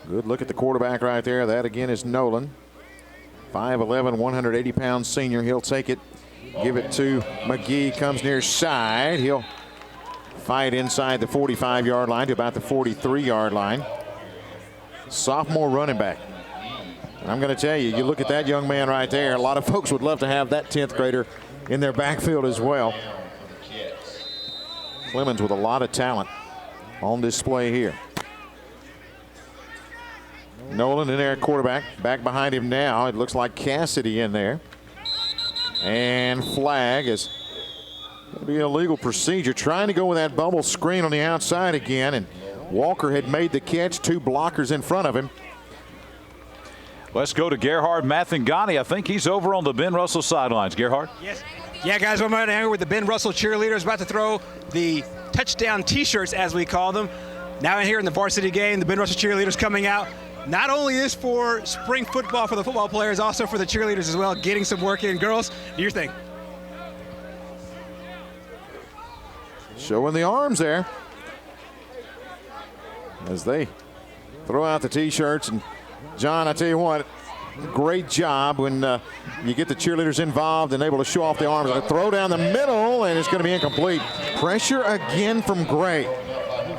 Good look at the quarterback right there. That again is Nolan. 5'11", 180-pound senior. He'll take it, give it to McGee. Comes near side. He'll fight inside the 45-yard line to about the 43-yard line. Sophomore running back. And I'm going to tell you, you look at that young man right there, a lot of folks would love to have that 10th grader in their backfield as well. Clemens with a lot of talent on display here. Nolan in there at quarterback. Back behind him now, it looks like Cassidy in there. And flag is going to be an illegal procedure. Trying to go with that bubble screen on the outside again, and Walker had made the catch. 2 blockers in front of him. Let's go to Gerhard Mathangani. I think he's over on the Ben Russell sidelines. Gerhard? Yes. Yeah, guys, I'm right here with the Ben Russell cheerleaders about to throw the touchdown T-shirts, as we call them. Now here in the varsity game, the Ben Russell cheerleaders coming out. Not only is for spring football for the football players, also for the cheerleaders as well, getting some work in. Girls, do your thing. Showing the arms there as they throw out the T-shirts. And John, I tell you what, great job when you get the cheerleaders involved and able to show off the arms. A throw down the middle, and it's going to be incomplete. Pressure again from Gray.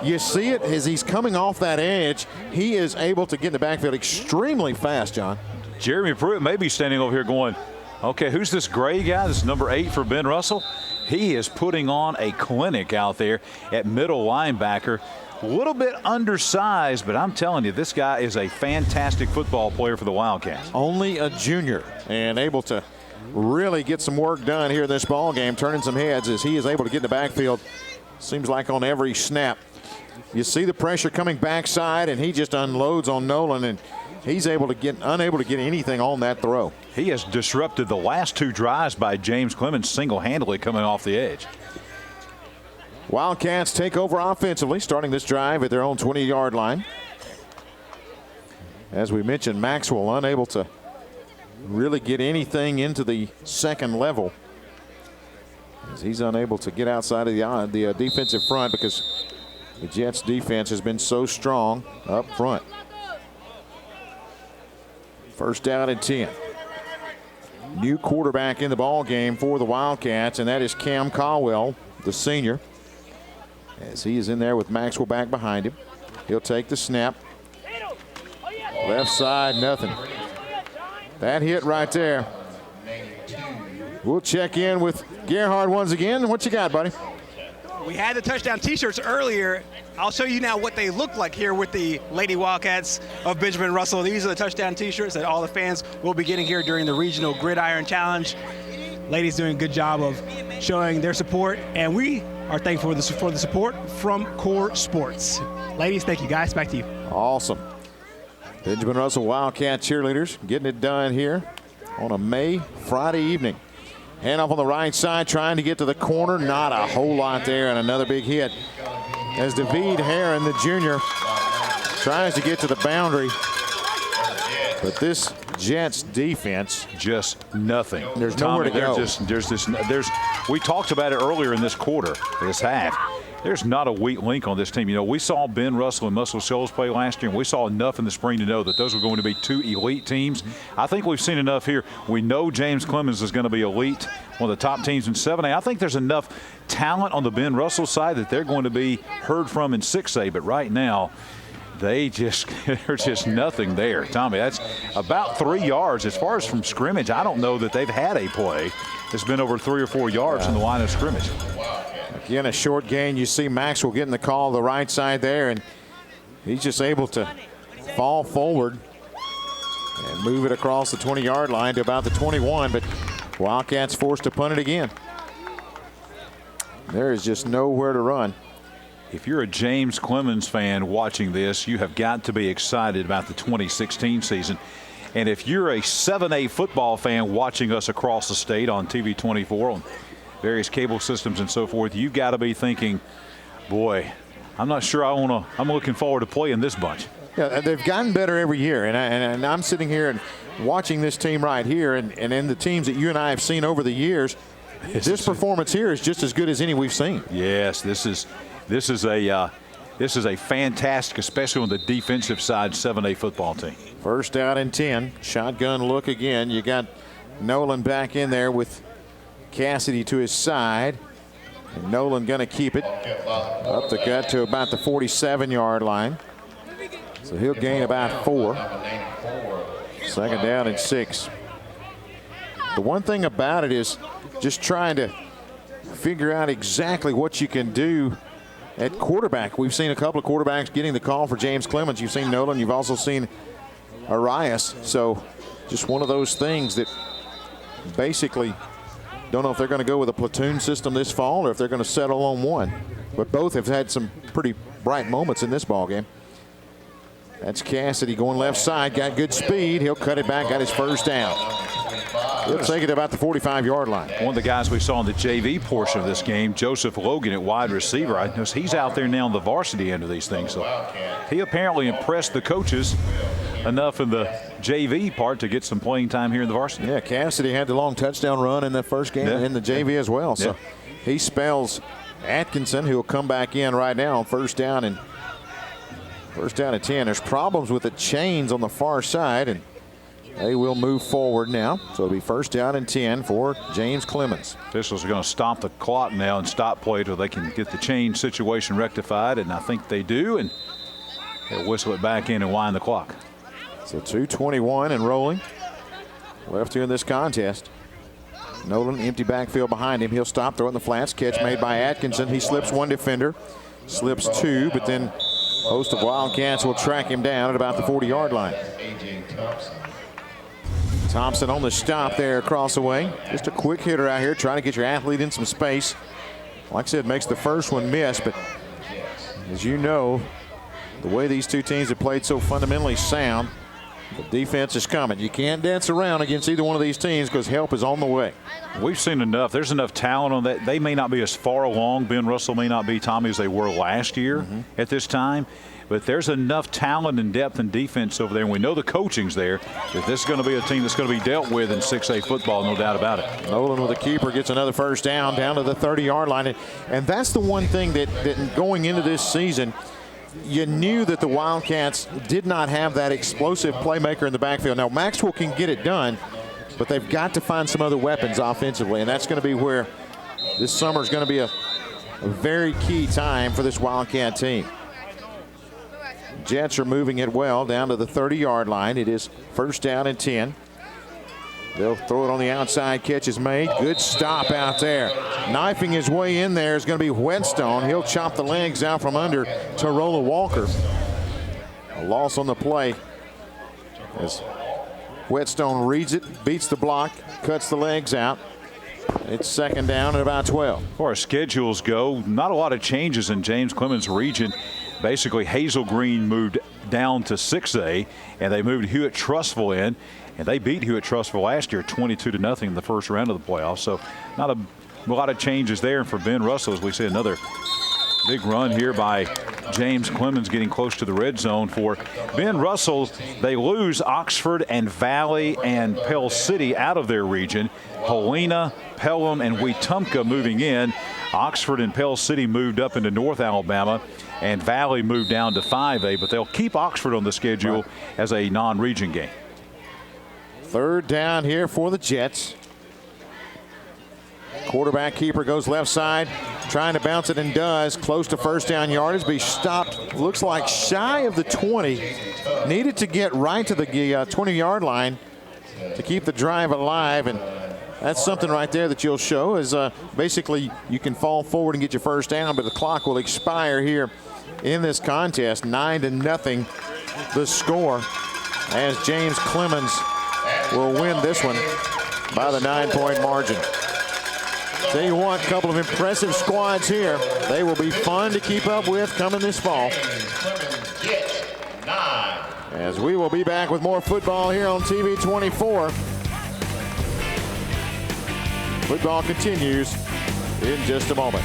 You see it as he's coming off that edge. He is able to get in the backfield extremely fast, John. Jeremy Pruitt may be standing over here going, okay, who's this Gray guy? This is number 8 for Ben Russell. He is putting on a clinic out there at middle linebacker. A little bit undersized, but I'm telling you, this guy is a fantastic football player for the Wildcats. Only a junior and able to really get some work done here in this ball game, turning some heads as he is able to get in the backfield. Seems like on every snap. You see the pressure coming backside, and he just unloads on Nolan, and he's unable to get anything on that throw. He has disrupted the last 2 drives by James Clemens single-handedly coming off the edge. Wildcats take over offensively, starting this drive at their own 20-yard line. As we mentioned, Maxwell unable to really get anything into the second level, as he's unable to get outside of the defensive front because the Jets defense has been so strong up front. First down and 10. New quarterback in the ball game for the Wildcats, and that is Cam Caldwell, the senior, as he is in there with Maxwell back behind him. He'll take the snap. Left side, nothing. That hit right there. We'll check in with Gerhard once again. What you got, buddy? We had the touchdown T-shirts earlier. I'll show you now what they look like here with the Lady Wildcats of Benjamin Russell. These are the touchdown T-shirts that all the fans will be getting here during the regional Gridiron Challenge. Ladies doing a good job of showing their support, and we are thankful for the support from Core Sports. Ladies, thank you, guys. Back to you. Awesome. Benjamin Russell Wildcat cheerleaders getting it done here on a Friday evening. Handoff on the right side, trying to get to the corner. Not a whole lot there, and another big hit as David Heron, the junior, tries to get to the boundary. But this Jets defense, just nothing. There's nowhere to go. We talked about it earlier in this quarter, this half. There's not a weak link on this team. You know, we saw Ben Russell and Muscle Shoals play last year, and we saw enough in the spring to know that those were going to be 2 elite teams. I think we've seen enough here. We know James Clemens is going to be elite, one of the top teams in 7A. I think there's enough talent on the Ben Russell side that they're going to be heard from in 6A, but right now, there's just nothing there. Tommy, that's about 3 yards. As far as from scrimmage, I don't know that they've had a play that's been over 3 or 4 yards from the line of scrimmage. Again, a short gain. You see Maxwell getting the call the right side there, and he's just able to fall forward and move it across the 20-yard line to about the 21, but Wildcats forced to punt it again. There is just nowhere to run. If you're a James Clemens fan watching this, you have got to be excited about the 2016 season. And if you're a 7A football fan watching us across the state on TV24, on various cable systems and so forth, you've got to be thinking, boy, I'm not sure I'm looking forward to playing this bunch. Yeah, they've gotten better every year, and I'm sitting here and watching this team right here, and in the teams that you and I have seen over the years, this performance here is just as good as any we've seen. Yes, this is a fantastic, especially on the defensive side, 7A football team. First down and 10. Shotgun look again. You got Nolan back in there with Cassidy to his side. And Nolan going to keep it up the gut to about the 47-yard line. So he'll gain about 4. Second down and 6. The one thing about it is just trying to figure out exactly what you can do at quarterback. We've seen a couple of quarterbacks getting the call for James Clemens. You've seen Nolan. You've also seen Arias. So just one of those things that basically don't know if they're going to go with a platoon system this fall or if they're going to settle on one. But both have had some pretty bright moments in this ball game. That's Cassidy going left side. Got good speed. He'll cut it back. Got his first down. He'll take it about the 45-yard line. One of the guys we saw in the JV portion of this game, Joseph Logan at wide receiver, I noticed he's out there now on the varsity end of these things. So he apparently impressed the coaches enough in the JV part to get some playing time here in the varsity. Yeah, Cassidy had the long touchdown run in the first game in the JV as well. So he spells Atkinson, who will come back in right now on first down and 10. There's problems with the chains on the far side, and they will move forward now. So it'll be first down and 10 for James Clemens. Officials are going to stop the clock now and stop play till they can get the chain situation rectified, and I think they do, and they'll whistle it back in and wind the clock. So 2:21 and rolling left here in this contest. Nolan, empty backfield behind him. He'll stop, throw it in the flats. Catch made by Atkinson. He slips one defender, slips two, but then a host of Wildcats will track him down at about the 40-yard line. Thompson on the stop there across the way. Just a quick hitter out here, trying to get your athlete in some space. Like I said, makes the first one miss, but as you know, the way these two teams have played so fundamentally sound, the defense is coming. You can't dance around against either one of these teams because help is on the way. We've seen enough. There's enough talent on that. They may not be as far along. Ben Russell may not be, Tommy, as they were last year at this time. But there's enough talent and depth and defense over there, and we know the coaching's there, that this is going to be a team that's going to be dealt with in 6A football, no doubt about it. Nolan with a keeper gets another first down to the 30-yard line. And that's the one thing that going into this season, you knew that the Wildcats did not have that explosive playmaker in the backfield. Now, Maxwell can get it done, but they've got to find some other weapons offensively, and that's going to be where this summer is going to be a very key time for this Wildcat team. Jets are moving it well down to the 30-yard line. It is first down and 10. They'll throw it on the outside. Catch is made. Good stop out there. Knifing his way in there is going to be Whetstone. He'll chop the legs out from under Tarola Walker. A loss on the play as Whetstone reads it, beats the block, cuts the legs out. It's second down at about 12. As far as schedules go, not a lot of changes in James Clemens' region. Basically, Hazel Green moved down to 6A, and they moved Hewitt-Trussville in. And they beat Hewitt-Trussville last year 22-0 in the first round of the playoffs. So not a lot of changes there. And for Ben Russell, as we see, another big run here by James Clemens, getting close to the red zone for Ben Russell. They lose Oxford and Valley and Pell City out of their region. Helena, Pelham, and Wetumpka moving in. Oxford and Pell City moved up into North Alabama, and Valley moved down to 5A. But they'll keep Oxford on the schedule as a non-region game. Third down here for the Jets. Quarterback keeper goes left side, trying to bounce it and does. Close to first down yardage, but he stopped, looks like shy of the 20. Needed to get right to the 20-yard line to keep the drive alive, and that's something right there that you'll show is basically you can fall forward and get your first down, but the clock will expire here in this contest. 9-0 the score as James Clemens will win this one by the 9-point margin. Tell you what, a couple of impressive squads here. They will be fun to keep up with coming this fall. As we will be back with more football here on TV24. Football continues in just a moment.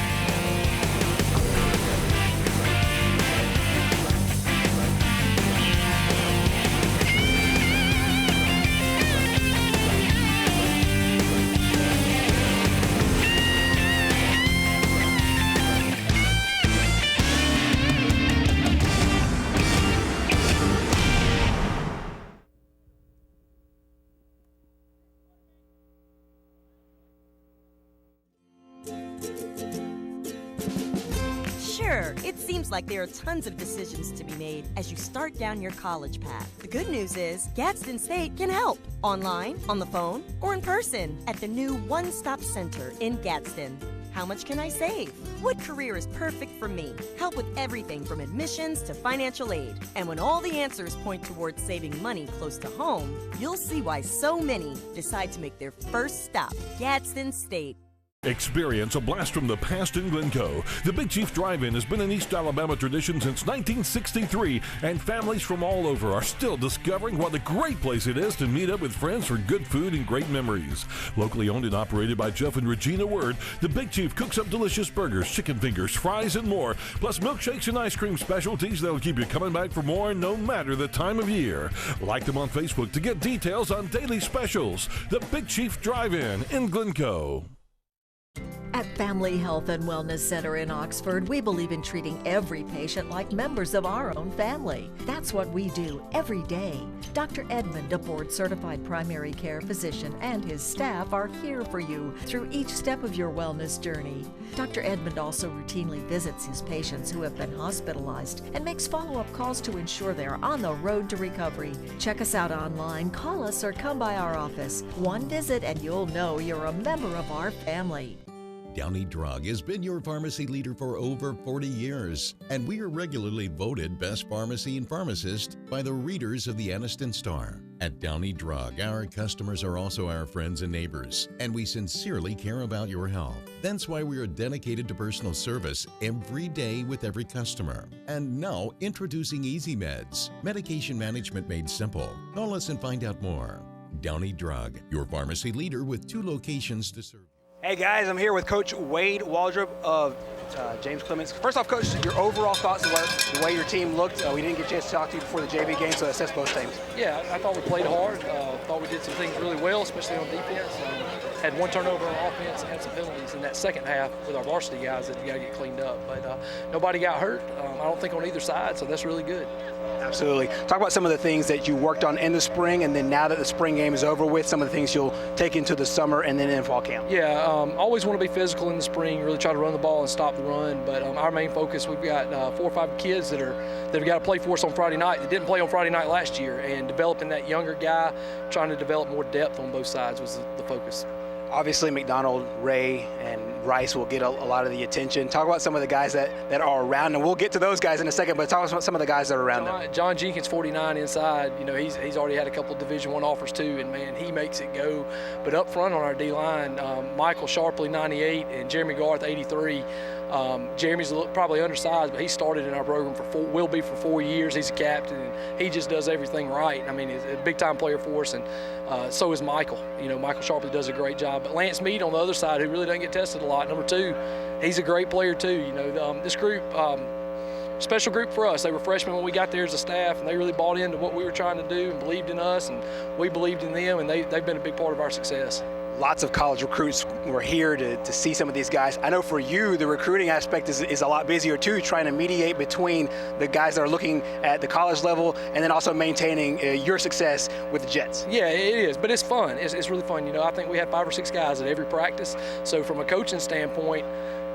Sure, it seems like there are tons of decisions to be made as you start down your college path. The good news is Gadsden State can help. Online, on the phone, or in person at the new One Stop Center in Gadsden. How much can I save? What career is perfect for me? Help with everything from admissions to financial aid. And when all the answers point towards saving money close to home, you'll see why so many decide to make their first stop Gadsden State. Experience a blast from the past in Glencoe. The Big Chief Drive-In has been an East Alabama tradition since 1963, and families from all over are still discovering what a great place it is to meet up with friends for good food and great memories. Locally owned and operated by Jeff and Regina Word, the Big Chief cooks up delicious burgers, chicken fingers, fries, and more, plus milkshakes and ice cream specialties that'll keep you coming back for more no matter the time of year. Like them on Facebook to get details on daily specials. The Big Chief Drive-In in Glencoe. At Family Health and Wellness Center in Oxford, we believe in treating every patient like members of our own family. That's what we do every day. Dr. Edmond, a board-certified primary care physician, and his staff are here for you through each step of your wellness journey. Dr. Edmond also routinely visits his patients who have been hospitalized and makes follow-up calls to ensure they are on the road to recovery. Check us out online, call us, or come by our office. One visit and you'll know you're a member of our family. Downey Drug has been your pharmacy leader for over 40 years, and we are regularly voted best pharmacy and pharmacist by the readers of the Anniston Star. At Downey Drug, our customers are also our friends and neighbors, and we sincerely care about your health. That's why we are dedicated to personal service every day with every customer. And now, introducing Easy Meds, medication management made simple. Call us and find out more. Downey Drug, your pharmacy leader with 2 locations to serve. Hey guys, I'm here with Coach Wade Waldrop of James Clemens. First off, Coach, your overall thoughts of the way your team looked. We didn't get a chance to talk to you before the JV game, so assess both teams. Yeah, I thought we played hard. Thought we did some things really well, especially on defense. Had 1 turnover on offense and had some penalties in that second half with our varsity guys that you got to get cleaned up. But nobody got hurt, I don't think, on either side, so that's really good. Absolutely. Talk about some of the things that you worked on in the spring, and then now that the spring game is over with, some of the things you'll take into the summer and then in fall camp. Yeah, always want to be physical in the spring, really try to run the ball and stop the run. But our main focus, we've got 4 or 5 kids that have got to play for us on Friday night that didn't play on Friday night last year, and developing that younger guy, trying to develop more depth on both sides was the focus. Obviously, McDonald, Ray, and Rice will get a lot of the attention. Talk about some of the guys that are around, and we'll get to those guys in a second, but talk about some of the guys that are around them. John Jenkins, 49 inside, he's already had a couple of Division I offers too, and man, he makes it go. But up front on our D-line, Michael Sharpley, 98, and Jeremy Garth, 83. Jeremy's probably undersized, but he started in our program will be for 4 years. He's a captain, and he just does everything right. I mean, he's a big-time player for us, and so is Michael. Michael Sharpley does a great job. But Lance Mead on the other side, who really doesn't get tested a lot, number 2, he's a great player too. This group, special group for us. They were freshmen when we got there as a staff, and they really bought into what we were trying to do and believed in us, and we believed in them, and they've been a big part of our success. Lots of college recruits were here to see some of these guys. I know for you, the recruiting aspect is a lot busier too, trying to mediate between the guys that are looking at the college level and then also maintaining your success with the Jets. Yeah, it is, but it's fun. It's really fun. I think we had 5 or 6 guys at every practice. So from a coaching standpoint,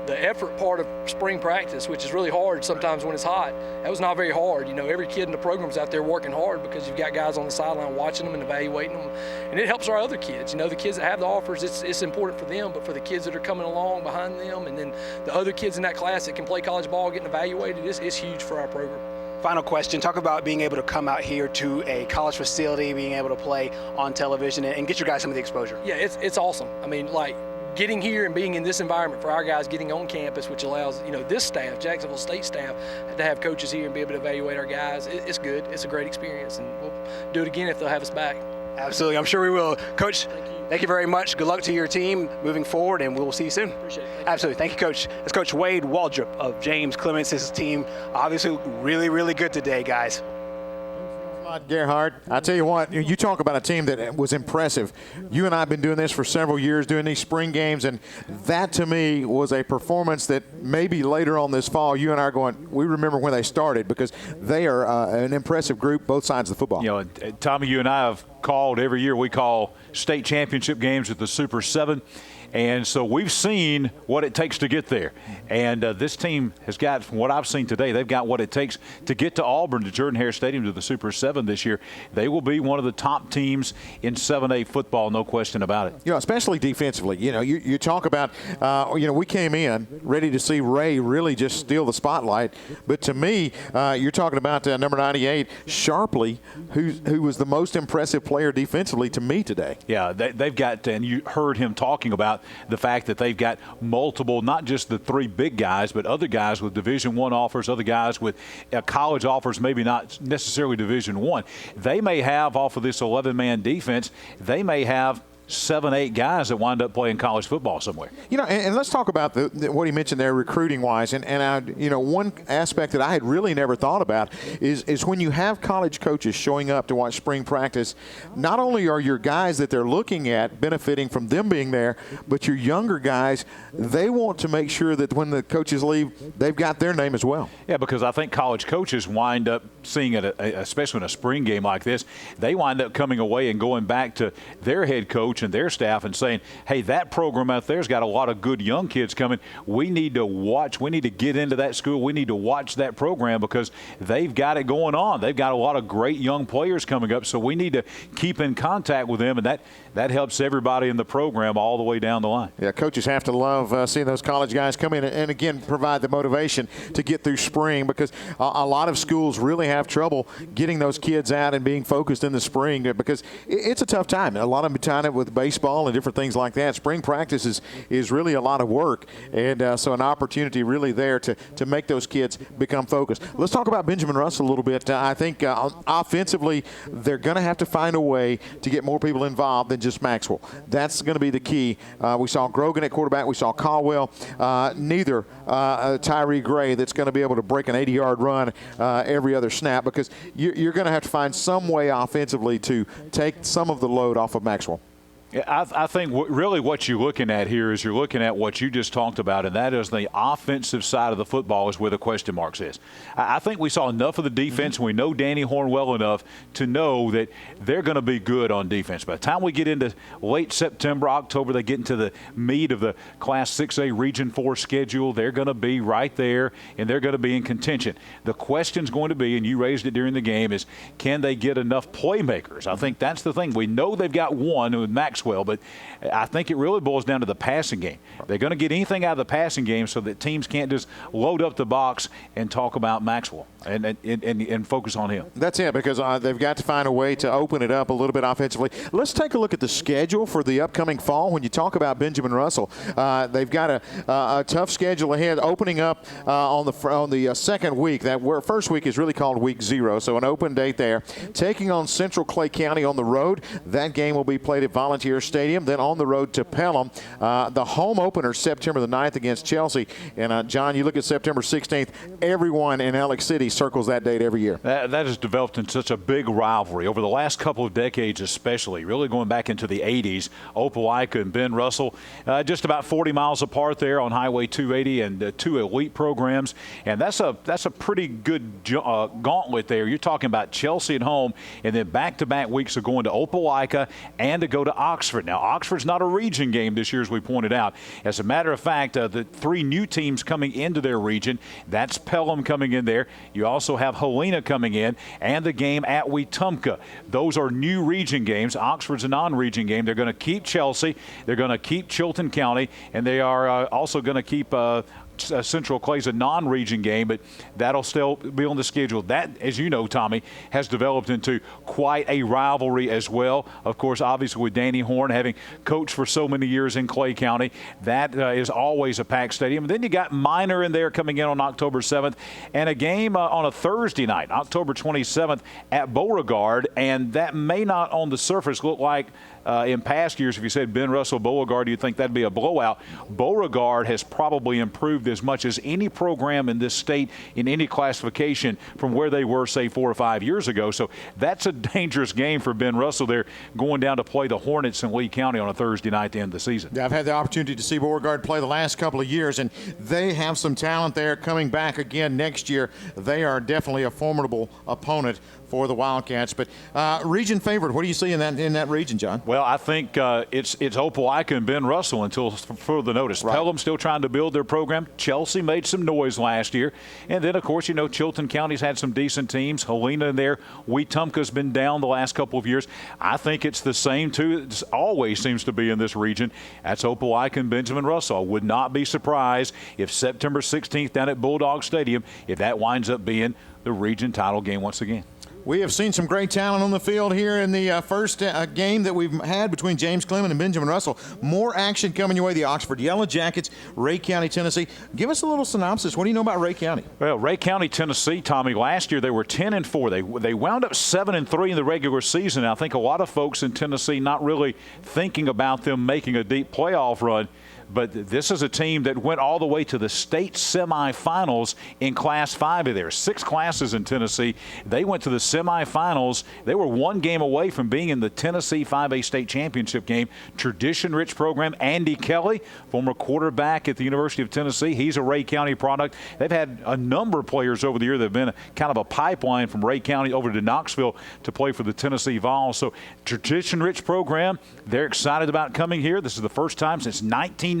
the effort part of spring practice, which is really hard sometimes when it's hot, that was not very hard. Every kid in the program's out there working hard because you've got guys on the sideline watching them and evaluating them, and it helps our other kids. The kids that have the offers, it's important for them, but for the kids that are coming along behind them, and then the other kids in that class that can play college ball getting evaluated, it's huge for our program. Final question, talk about being able to come out here to a college facility, being able to play on television and get your guys some of the exposure. Yeah, it's awesome. I mean, getting here and being in this environment for our guys, getting on campus, which allows this staff, Jacksonville State staff, to have coaches here and be able to evaluate our guys. It's good. It's a great experience, and we'll do it again if they'll have us back. Absolutely, I'm sure we will. Coach, thank you very much. Good luck to your team moving forward, and we'll see you soon. Appreciate it. Absolutely, thank you, Coach. That's Coach Wade Waldrop of James Clemens. His team, obviously, really, really good today, guys. Gerhard, I tell you what, you talk about a team that was impressive. You and I have been doing this for several years, doing these spring games, and that to me was a performance that maybe later on this fall you and I are going, we remember when they started, because they are an impressive group, both sides of the football. Tommy, you and I have called every year. We call state championship games at the Super 7. And so we've seen what it takes to get there. And this team has got, from what I've seen today, they've got what it takes to get to Auburn, to Jordan-Hare Stadium, to the Super 7 this year. They will be one of the top teams in 7A football, no question about it. Especially defensively. You talk about, we came in ready to see Ray really just steal the spotlight. But to me, you're talking about number 98, Sharpley, who was the most impressive player defensively to me today. Yeah, they've got, and you heard him talking about the fact that they've got multiple, not just the 3 big guys, but other guys with Division I offers, other guys with college offers, maybe not necessarily Division I. They may have, off of this 11-man defense, they may have 7, 8 guys that wind up playing college football somewhere. You know, and let's talk about what he mentioned there, recruiting-wise. One aspect that I had really never thought about is when you have college coaches showing up to watch spring practice, not only are your guys that they're looking at benefiting from them being there, but your younger guys, they want to make sure that when the coaches leave, they've got their name as well. Yeah, because I think college coaches wind up seeing it, especially in a spring game like this, they wind up coming away and going back to their head coach and their staff and saying, hey, that program out there's got a lot of good young kids coming. We need to watch. We need to get into that school. We need to watch that program because they've got it going on. They've got a lot of great young players coming up, so we need to keep in contact with them, and that helps everybody in the program all the way down the line. Yeah, coaches have to love seeing those college guys come in and again, provide the motivation to get through spring because a lot of schools really have trouble getting those kids out and being focused in the spring because it's a tough time. A lot of them tying it with baseball and different things like that. Spring practice is really a lot of work, and so an opportunity really there to make those kids become focused. Let's talk about Benjamin Russell a little bit. I think offensively they're going to have to find a way to get more people involved than just Maxwell. That's going to be the key. We saw Grogan at quarterback. We saw Caldwell. Neither Tyree Gray that's going to be able to break an 80-yard run every other snap because you're going to have to find some way offensively to take some of the load off of Maxwell. I think really what you're looking at here is you're looking at what you just talked about, and that is the offensive side of the football is where the question marks is. I think we saw enough of the defense, and we know Danny Horn well enough to know that they're going to be good on defense. By the time we get into late September, October, they get into the meat of the Class 6A Region 4 schedule, they're going to be right there, and they're going to be in contention. The question's going to be, and you raised it during the game, is can they get enough playmakers? I think that's the thing. We know they've got one with Maxwell, but I think it really boils down to the passing game. They're going to get anything out of the passing game so that teams can't just load up the box and talk about Maxwell and focus on him. That's it, because they've got to find a way to open it up a little bit offensively. Let's take a look at the schedule for the upcoming fall. When you talk about Benjamin Russell, they've got a tough schedule ahead, opening up on the second week. That first week is really called week 0, so an open date there. Taking on Central Clay County on the road. That game will be played at Volunteer Stadium, then on the road to Pelham. The home opener September the 9th against Chelsea. And, John, you look at September 16th, everyone in Alex City circles that date every year. That has developed into such a big rivalry over the last couple of decades, especially, really going back into the 80s. Opelika and Ben Russell, just about 40 miles apart there on Highway 280, and 2 elite programs. And that's a pretty good gauntlet there. You're talking about Chelsea at home, and then back-to-back weeks of going to Opelika and to go to Oxford. Now, Oxford's not a region game this year, as we pointed out. As a matter of fact, the 3 new teams coming into their region, that's Pelham coming in there. You also have Helena coming in, and the game at Wetumpka. Those are new region games. Oxford's a non-region game. They're going to keep Chelsea. They're going to keep Chilton County, and they are also going to keep Central Clay's a non-region game, but that'll still be on the schedule. That, as you know, Tommy, has developed into quite a rivalry as well. Of course, obviously with Danny Horn having coached for so many years in Clay County, that is always a packed stadium. And then you got Minor in there coming in on October 7th, and a game on a Thursday night, October 27th at Beauregard, and that may not on the surface look like in past years, if you said Ben Russell Beauregard, you'd think that'd be a blowout. Beauregard has probably improved as much as any program in this state in any classification from where they were, say, 4 or 5 years ago. So that's a dangerous game for Ben Russell. They're going down to play the Hornets in Lee County on a Thursday night to end the season. Yeah, I've had the opportunity to see Beauregard play the last couple of years, and they have some talent there coming back again next year. They are definitely a formidable opponent for the Wildcats. But region favorite, what do you see in that region, John? Well, I think it's Opelika and Ben Russell until further notice. Right. Pelham still trying to build their program. Chelsea made some noise last year. And then, of course, you know, Chilton County's had some decent teams. Helena in there. Wetumpka's been down the last couple of years. I think it's the same, too. It always seems to be in this region. That's Opelika and Benjamin Russell. I would not be surprised if September 16th down at Bulldog Stadium, if that winds up being the region title game once again. We have seen some great talent on the field here in the first game that we've had between James Clemens and Benjamin Russell. More action coming your way. The Oxford Yellow Jackets, Ray County, Tennessee. Give us a little synopsis. What do you know about Ray County? Well, Ray County, Tennessee, Tommy, last year they were 10-4. They wound up 7-3 in the regular season. I think a lot of folks in Tennessee not really thinking about them making a deep playoff run. But this is a team that went all the way to the state semifinals in Class 5 of there. 6 classes in Tennessee. They went to the semifinals. They were 1 game away from being in the Tennessee 5A state championship game. Tradition-rich program. Andy Kelly, former quarterback at the University of Tennessee. He's a Ray County product. They've had a number of players over the year that have been kind of a pipeline from Ray County over to Knoxville to play for the Tennessee Vols. So tradition-rich program. They're excited about coming here. This is the first time since 1992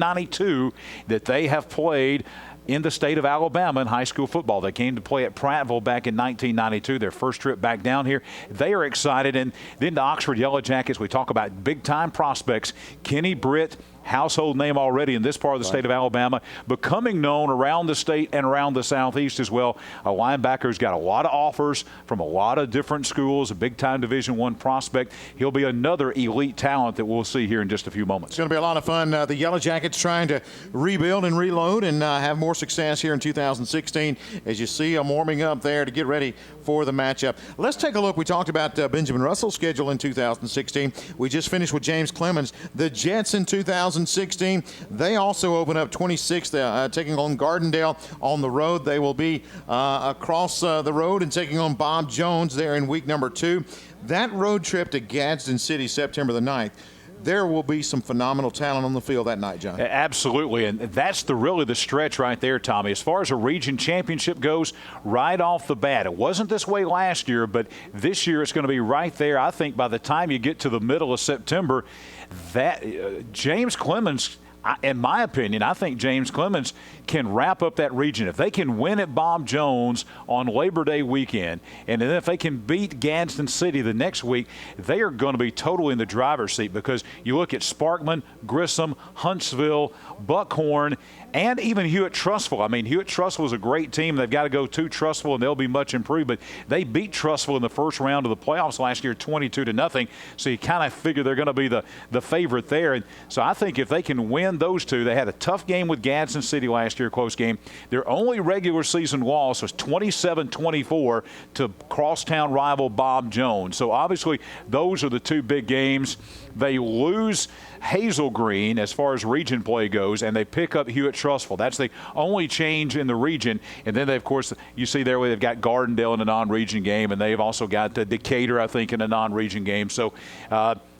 that they have played in the state of Alabama in high school football. They came to play at Prattville back in 1992, their first trip back down here. They are excited. And then the Oxford Yellow Jackets, we talk about big-time prospects. Kenny Britt, household name already in this part of the state of Alabama, becoming known around the state and around the southeast as well. A linebacker's got a lot of offers from a lot of different schools, a big-time Division I prospect. He'll be another elite talent that we'll see here in just a few moments. It's going to be a lot of fun. The Yellow Jackets trying to rebuild and reload and have more success here in 2016. As you see, I'm warming up there to get ready for the matchup. Let's take a look. We talked about Benjamin Russell's schedule in 2016. We just finished with James Clemens. The Jets in 2016, they also open up 26th, taking on Gardendale on the road. They will be across the road and taking on Bob Jones there in week number 2. That road trip to Gadsden City, September the 9th, there will be some phenomenal talent on the field that night, John. Absolutely, and that's really the stretch right there, Tommy. As far as a region championship goes, right off the bat, it wasn't this way last year, but this year it's going to be right there. I think by the time you get to the middle of September, that James Clemens, in my opinion, I think James Clemens can wrap up that region. If they can win at Bob Jones on Labor Day weekend, and then if they can beat Gadsden City the next week, they are going to be totally in the driver's seat, because you look at Sparkman, Grissom, Huntsville, Buckhorn, and even Hewitt-Trussville. I mean, Hewitt-Trussville is a great team. They've got to go to Trussville, and they'll be much improved. But they beat Trussville in the first round of the playoffs last year, 22-0. So you kind of figure they're going to be the favorite there. And so I think if they can win those two, they had a tough game with Gadsden City last year, close game. Their only regular season loss was 27-24 to crosstown rival Bob Jones. So obviously those are the two big games. They lose Hazel Green as far as region play goes, and they pick up Hewitt-Trussville. That's the only change in the region. And then, they, of course, you see there where they've got Gardendale in a non-region game, and they've also got Decatur, I think, in a non-region game. So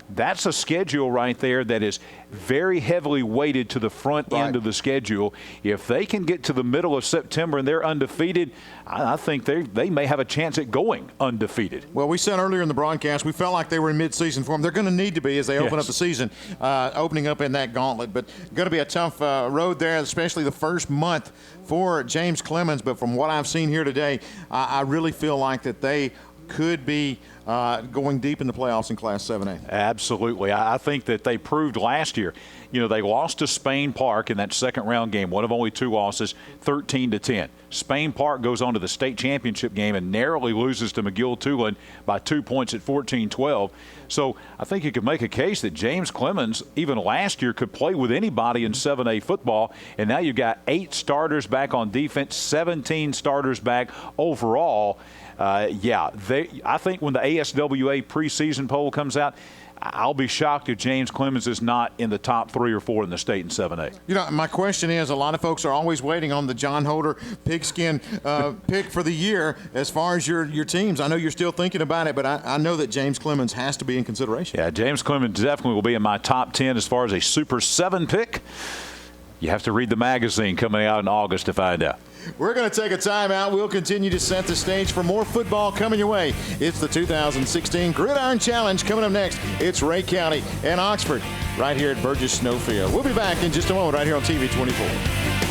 that's a schedule right there that is very heavily weighted to the front end of the schedule. If they can get to the middle of September and they're undefeated, I think they may have a chance at going undefeated. Well, we said earlier in the broadcast, we felt like they were in mid-season form. They're going to need to be as they open up the season, opening up in that gauntlet. But going to be a tough road there, especially the first month for James Clemens. But from what I've seen here today, I really feel like that they could be going deep in the playoffs in Class 7A. Absolutely. I think that they proved last year. You know, they lost to Spain Park in that second round game, one of only 2 losses, 13-10. Spain Park goes on to the state championship game and narrowly loses to McGill-Tulane by 2 points at 14-12. So I think you could make a case that James Clemens, even last year, could play with anybody in 7A football. And now you've got 8 starters back on defense, 17 starters back overall. I think when the ASWA preseason poll comes out, I'll be shocked if James Clemens is not in the top 3 or 4 in the state in 7A. You know, my question is, a lot of folks are always waiting on the John Holder pigskin pick for the year as far as your teams. I know you're still thinking about it, but I know that James Clemens has to be in consideration. Yeah, James Clemens definitely will be in my top 10 as far as a Super 7 pick. You have to read the magazine coming out in August to find out. We're going to take a timeout. We'll continue to set the stage for more football coming your way. It's the 2016 Gridiron Challenge coming up next. It's Ray County and Oxford right here at Burgess Snowfield. We'll be back in just a moment right here on TV24.